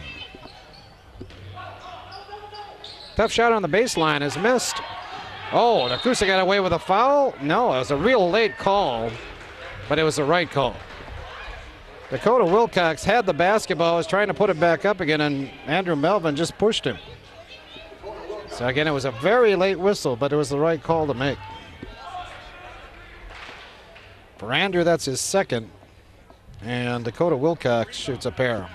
Tough shot on the baseline is missed. Oh, Nekoosa got away with a foul? No, it was a real late call, but it was the right call. Dakota Wilcox had the basketball, was trying to put it back up again, and Andrew Melvin just pushed him. So again, it was a very late whistle, but it was the right call to make. For Andrew, that's his second, and Dakota Wilcox shoots a pair.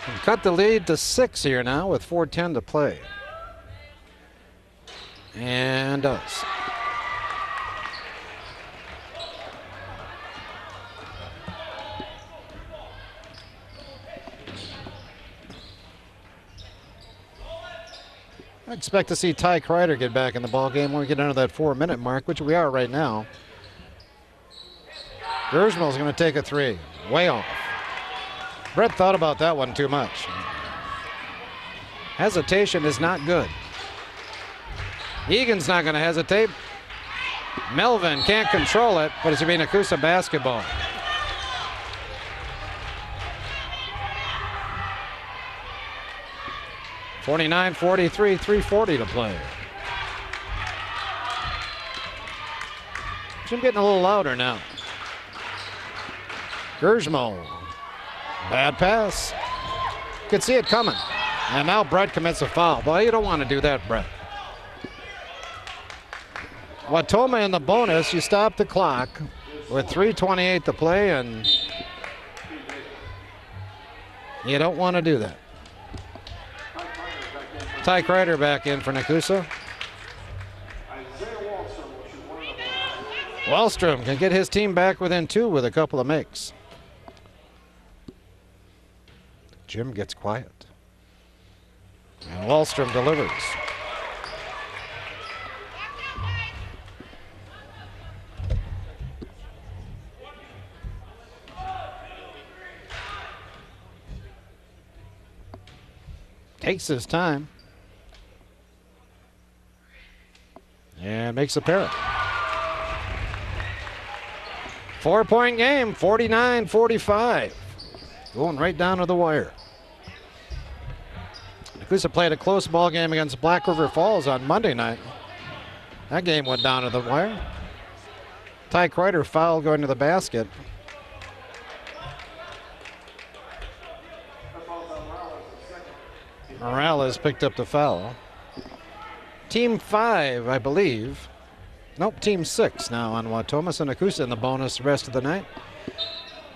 And cut the lead to 6 here now with 4:10 to play. And does. I expect to see Ty Kreider get back in the ball game when we get under that 4-minute mark, which we are right now. Gersmal's going to take a 3. Way off. Brett thought about that one too much. Hesitation is not good. Egan's not going to hesitate. Melvin can't control it, but it's going to be Nekoosa basketball. .49-43, 3:40 to play. Jim getting a little louder now. Gersmo. Bad pass. Could see it coming. And now Brett commits a foul. Boy, you don't want to do that, Brett. Wautoma in the bonus. You stop the clock with 3:28 to play, and you don't want to do that. Ty Kreider back in for Nekoosa. Wallstrom can get his team back within 2 with a couple of makes. Jim gets quiet. And Wallstrom delivers. Takes his time. And makes a pair. 4-point game, 49-45. Going right down to the wire. Nekoosa played a close ball game against Black River Falls on Monday night. That game went down to the wire. Ty Kreider fouled going to the basket. Morales picked up the foul. Team 5, I believe. Nope, team 6 now on Wautoma. And Nekoosa in the bonus the rest of the night.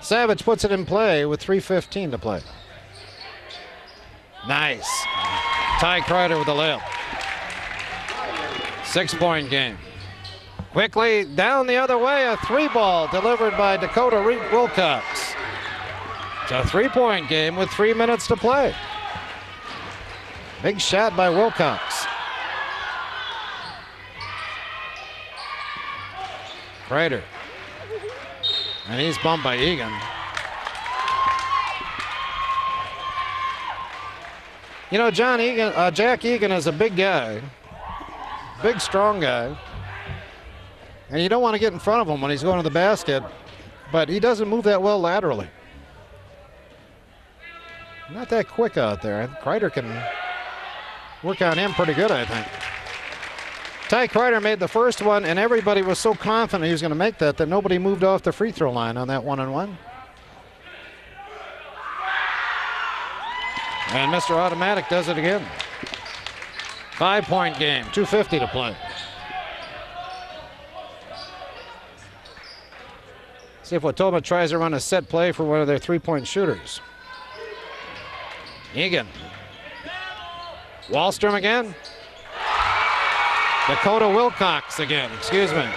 Savage puts it in play with 3:15 to play. Nice. Ty Kreider with the layup. 6-point game. Quickly down the other way, a 3-ball delivered by Dakota Wilcox. It's a 3-point game with 3 minutes to play. Big shot by Wilcox. Kreider. And he's bumped by Egan. You know, Jack Egan is a big guy. Big, strong guy. And you don't want to get in front of him when he's going to the basket, but he doesn't move that well laterally. Not that quick out there. Kreider can work on him pretty good, I think. Ty Kreider made the first one, and everybody was so confident he was going to make that nobody moved off the free throw line on that 1-on-1. And Mr. Automatic does it again. 5-point game, 2:50 to play. See if Wautoma tries to run a set play for one of their 3-point shooters. Egan. Wallstrom again. Dakota Wilcox again, excuse me.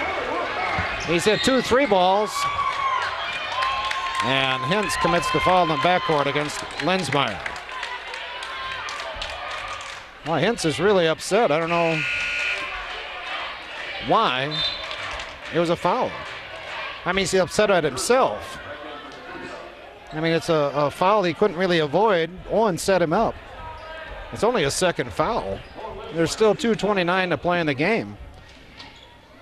He's hit 2 3-balls. And Hintz commits the foul in the backcourt against Lensmeyer. Well, Hintz is really upset. I don't know why. It was a foul. I mean, he's upset at himself. I mean, it's a foul he couldn't really avoid. Owen set him up. It's only a second foul. There's still 2:29 to play in the game.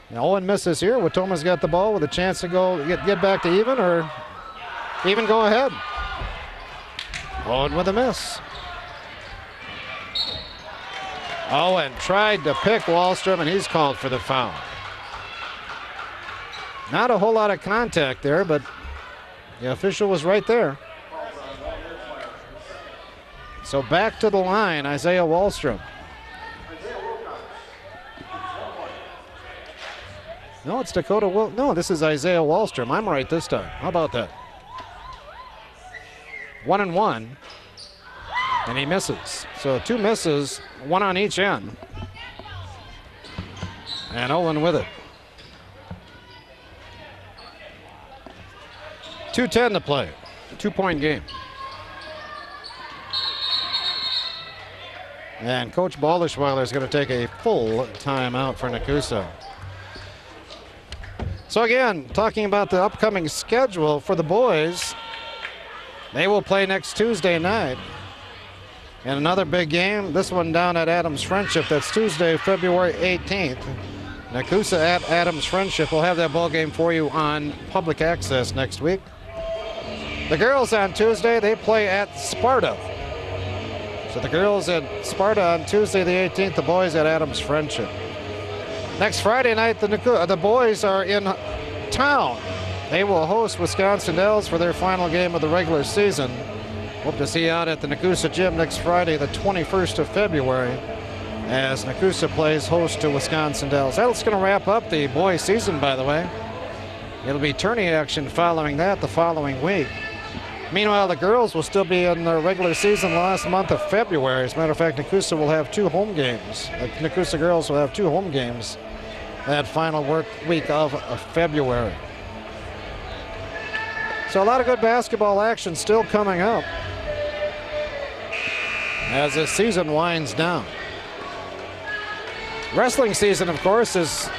Now, Owen misses here. Wautoma's got the ball with a chance to go get back to even or even go ahead. Owen with a miss. Owen tried to pick Wallstrom, and he's called for the foul. Not a whole lot of contact there, but the official was right there. So back to the line, Isaiah Wallstrom. No, it's Dakota No, this is Isaiah Wallstrom. I'm right this time. How about that? 1-and-1. And he misses. So 2 misses, 1 on each end. And Owen with it. 2:10 to play. 2-point game. And Coach Baldischweiler is going to take a full timeout for Nekoosa. So again, talking about the upcoming schedule for the boys, they will play next Tuesday night. And another big game, this one down at Adams Friendship. That's Tuesday, February 18th. Nekoosa at Adams Friendship. We'll have that ball game for you on public access next week. The girls on Tuesday, they play at Sparta. So the girls at Sparta on Tuesday the 18th, the boys at Adams Friendship. Next Friday night, the boys are in town. They will host Wisconsin Dells for their final game of the regular season. Hope to see you out at the Nekoosa Gym next Friday, the 21st of February, as Nekoosa plays host to Wisconsin Dells. That's going to wrap up the boys' season, by the way. It'll be tourney action following that the following week. Meanwhile, the girls will still be in their regular season the last month of February. As a matter of fact, Nekoosa will have 2 home games. The Nekoosa girls will have 2 home games that final work week of February. So a lot of good basketball action still coming up as this season winds down. Wrestling season, of course, is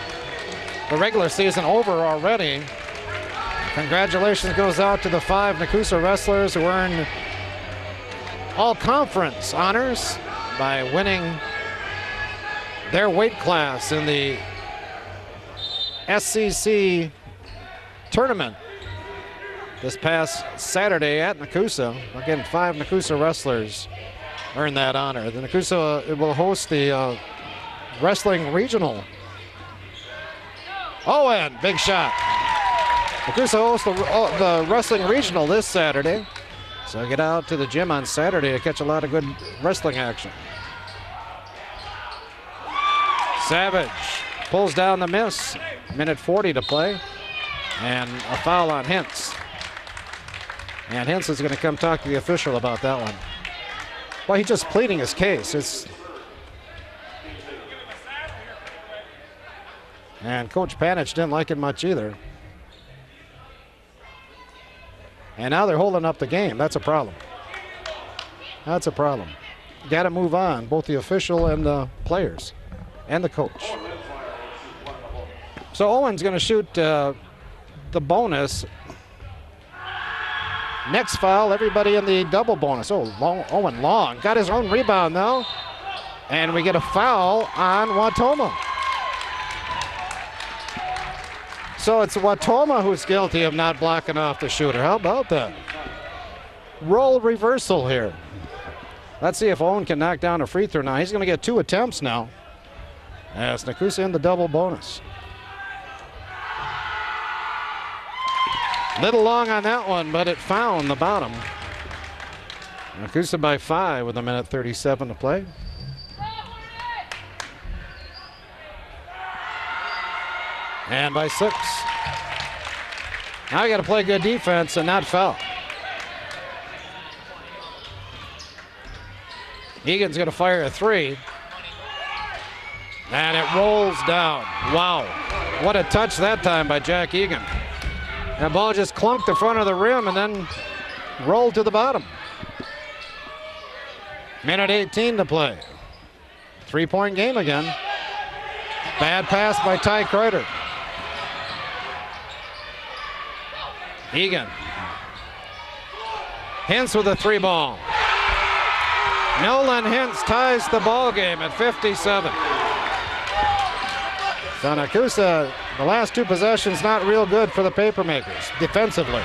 the regular season over already. Congratulations goes out to the 5 Nekoosa wrestlers who earned all-conference honors by winning their weight class in the SCC tournament this past Saturday at Nekoosa. Again, 5 Nekoosa wrestlers earned that honor. The Nekoosa will host the wrestling regional. Owen, big shot. Nekoosa hosts the wrestling regional this Saturday. So get out to the gym on Saturday to catch a lot of good wrestling action. Savage pulls down the miss. Minute 40 to play. And a foul on Hintz. And Hintz is going to come talk to the official about that one. Well, he's just pleading his case. And Coach Panich didn't like it much either. And now they're holding up the game. That's a problem. That's a problem. Got to move on, both the official and the players and the coach. So Owen's going to shoot the bonus. Next foul, everybody in the double bonus. Oh, Owen Long got his own rebound now. And we get a foul on Wautoma. So it's Wautoma who's guilty of not blocking off the shooter. How about that? Role reversal here. Let's see if Owen can knock down a free throw now. He's going to get 2 attempts now as Nekoosa in the double bonus. Little long on that one, but it found the bottom. Nekoosa by 5 with 1:37 to play. And by 6. Now you got to play good defense and not foul. Egan's going to fire a 3. And it rolls down. Wow. What a touch that time by Jack Egan. That ball just clunked the front of the rim and then rolled to the bottom. Minute 18 to play. 3-point game again. Bad pass by Ty Kreider. Egan. Hintz with a 3-ball. Nolan Hintz ties the ball game at 57. So Nekoosa, the last 2 possessions not real good for the Papermakers defensively.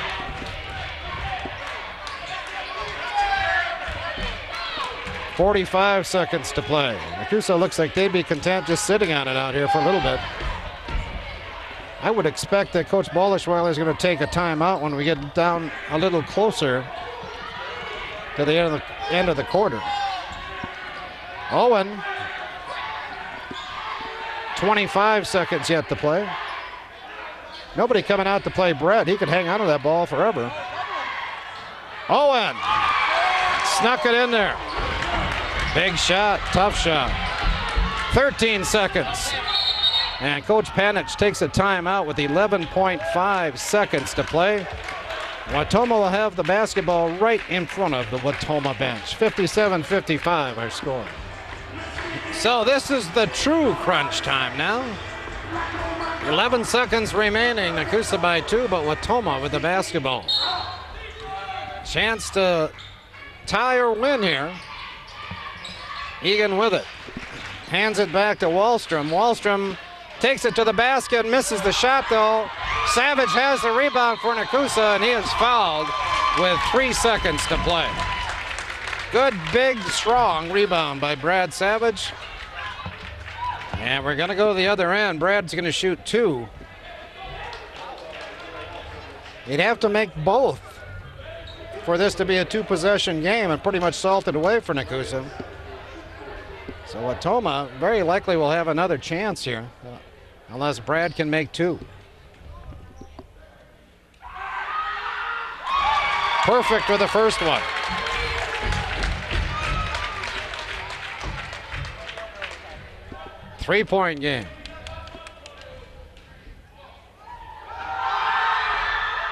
.45 seconds to play. Nekoosa looks like they'd be content just sitting on it out here for a little bit. I would expect that Coach Bolischweiler is going to take a timeout when we get down a little closer to the end of the quarter. Owen, 25 seconds yet to play. Nobody coming out to play Brett. He could hang on to that ball forever. Owen snuck it in there. Big shot, tough shot. 13 seconds. And Coach Panich takes a timeout with 11.5 seconds to play. Wautoma will have the basketball right in front of the Wautoma bench. 57-55 our score. So this is the true crunch time now. 11 seconds remaining. Nekoosa by 2, but Wautoma with the basketball. Chance to tie or win here. Egan with it. Hands it back to Wallstrom. Wallstrom Takes it to the basket, misses the shot though. Savage has the rebound for Nekoosa, and he is fouled with 3 seconds to play. Good, big, strong rebound by Brad Savage. And we're going to go to the other end. Brad's going to shoot 2. He'd have to make both for this to be a 2-possession game, and pretty much salted away for Nekoosa. So Wautoma very likely will have another chance here, unless Brad can make 2. Perfect for the first one. Three-point game.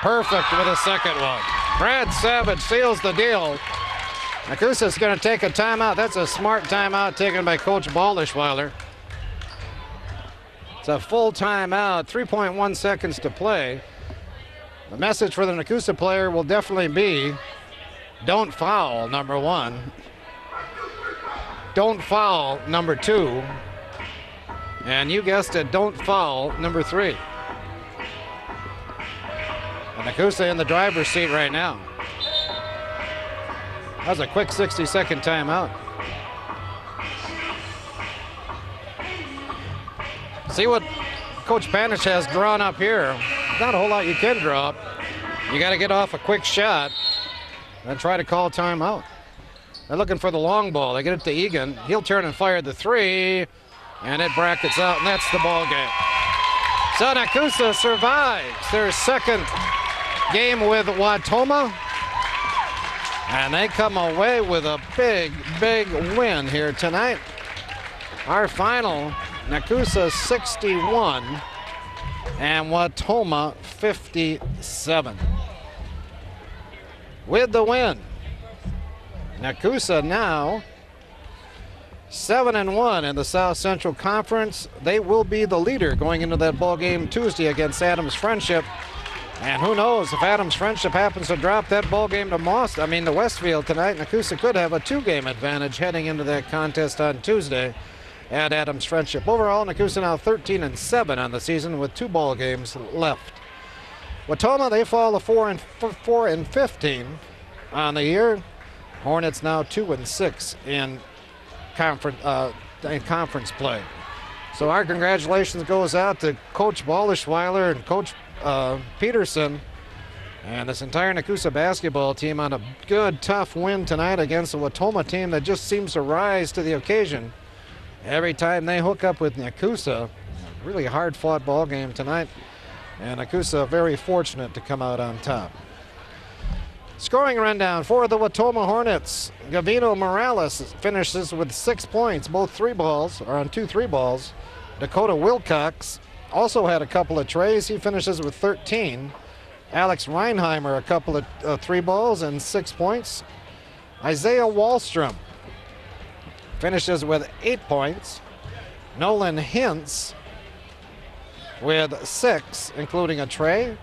Perfect with a second one. Brad Savage seals the deal. Nekoosa's going to take a timeout. That's a smart timeout taken by Coach Baldischweiler. It's a full timeout, 3.1 seconds to play. The message for the Nekoosa player will definitely be, don't foul, number 1. Don't foul, number 2. And you guessed it, don't foul, number 3. And Nekoosa in the driver's seat right now. That was a quick 60-second timeout. See what Coach Panich has drawn up here. Not a whole lot you can draw up. You got to get off a quick shot and try to call timeout. They're looking for the long ball. They get it to Egan. He'll turn and fire the 3, and it brackets out, and that's the ball game. So Nekoosa survives their second game with Wautoma, and they come away with a big, big win here tonight. Our final, Nekoosa 61 and Wautoma 57. With the win, Nekoosa now 7-1 in the South Central Conference. They will be the leader going into that ball game Tuesday against Adams Friendship. And who knows, if Adams Friendship happens to drop that ball game to Westfield tonight, Nekoosa could have a 2-game advantage heading into that contest on Tuesday at Adams Friendship. Overall, Nekoosa now 13-7 on the season with 2 ball games left. Wautoma, they fall to 4-15 on the year. Hornets now 2-6 in conference play. So our congratulations goes out to Coach Baldischweiler and Coach Peterson and this entire Nekoosa basketball team on a good, tough win tonight against a Wautoma team that just seems to rise to the occasion every time they hook up with Nekoosa. Really hard-fought ball game tonight, and Nekoosa very fortunate to come out on top. Scoring rundown for the Wautoma Hornets. Gavino Morales finishes with 6 points, both 3 balls, or on 2 3 balls. Dakota Wilcox also had a couple of trays. He finishes with 13. Alex Reinheimer, a couple of 3 balls and 6 points. Isaiah Wallstrom finishes with 8 points. Nolan Hintz with 6, including a tray.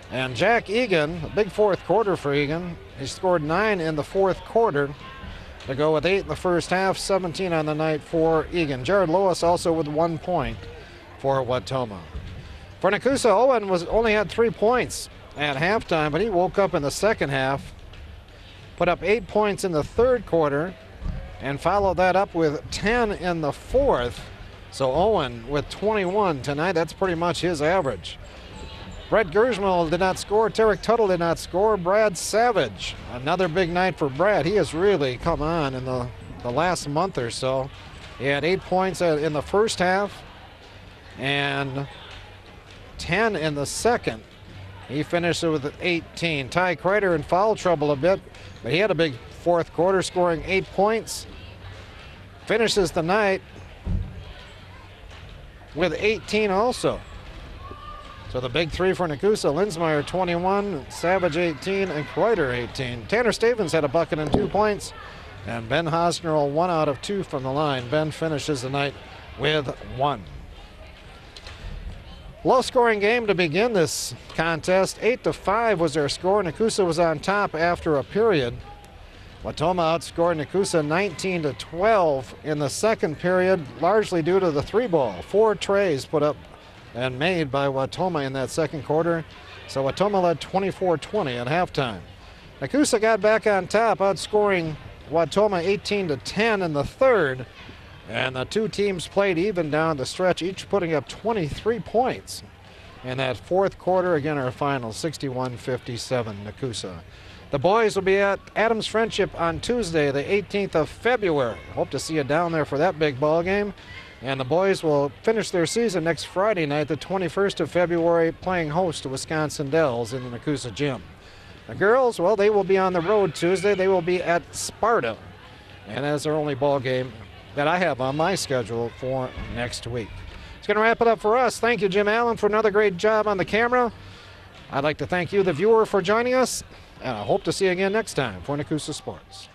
And Jack Egan, a big fourth quarter for Egan. He scored 9 in the fourth quarter to go with 8 in the first half, 17 on the night for Egan. Jared Lois also with 1 point for Wautoma. For Nekoosa, Owen only had 3 points at halftime, but he woke up in the second half, put up 8 points in the third quarter, and followed that up with 10 in the fourth. So Owen with 21 tonight, that's pretty much his average. Brett Gersmal did not score. Tarek Tuttle did not score. Brad Savage, another big night for Brad. He has really come on in the last month or so. He had 8 points in the first half and 10 in the second. He finished with 18. Ty Kreider in foul trouble a bit, but he had a big fourth quarter, scoring 8 points. Finishes the night with 18 also. So the big 3 for Nekoosa: Linsmeyer 21, Savage 18, and Kreider 18. Tanner Stevens had a bucket and 2 points, and Ben Hosnerl 1 out of 2 from the line. Ben finishes the night with 1. Low scoring game to begin this contest. 8-5 was their score. Nekoosa was on top after a period. Wautoma outscored Nekoosa 19-12 in the second period, largely due to the 3 ball. 4 trays put up and made by Wautoma in that second quarter. So Wautoma led 24-20 at halftime. Nekoosa got back on top, outscoring Wautoma 18-10 in the third. And the two teams played even down the stretch, each putting up 23 points. In that fourth quarter, again, our final 61-57 Nekoosa. The boys will be at Adams Friendship on Tuesday, the 18th of February. Hope to see you down there for that big ball game. And the boys will finish their season next Friday night, the 21st of February, playing host to Wisconsin Dells in the Nekoosa gym. The girls, well, they will be on the road Tuesday. They will be at Sparta. And that's their only ball game that I have on my schedule for next week. It's going to wrap it up for us. Thank you, Jim Allen, for another great job on the camera. I'd like to thank you, the viewer, for joining us. And I hope to see you again next time for Nekoosa Sports.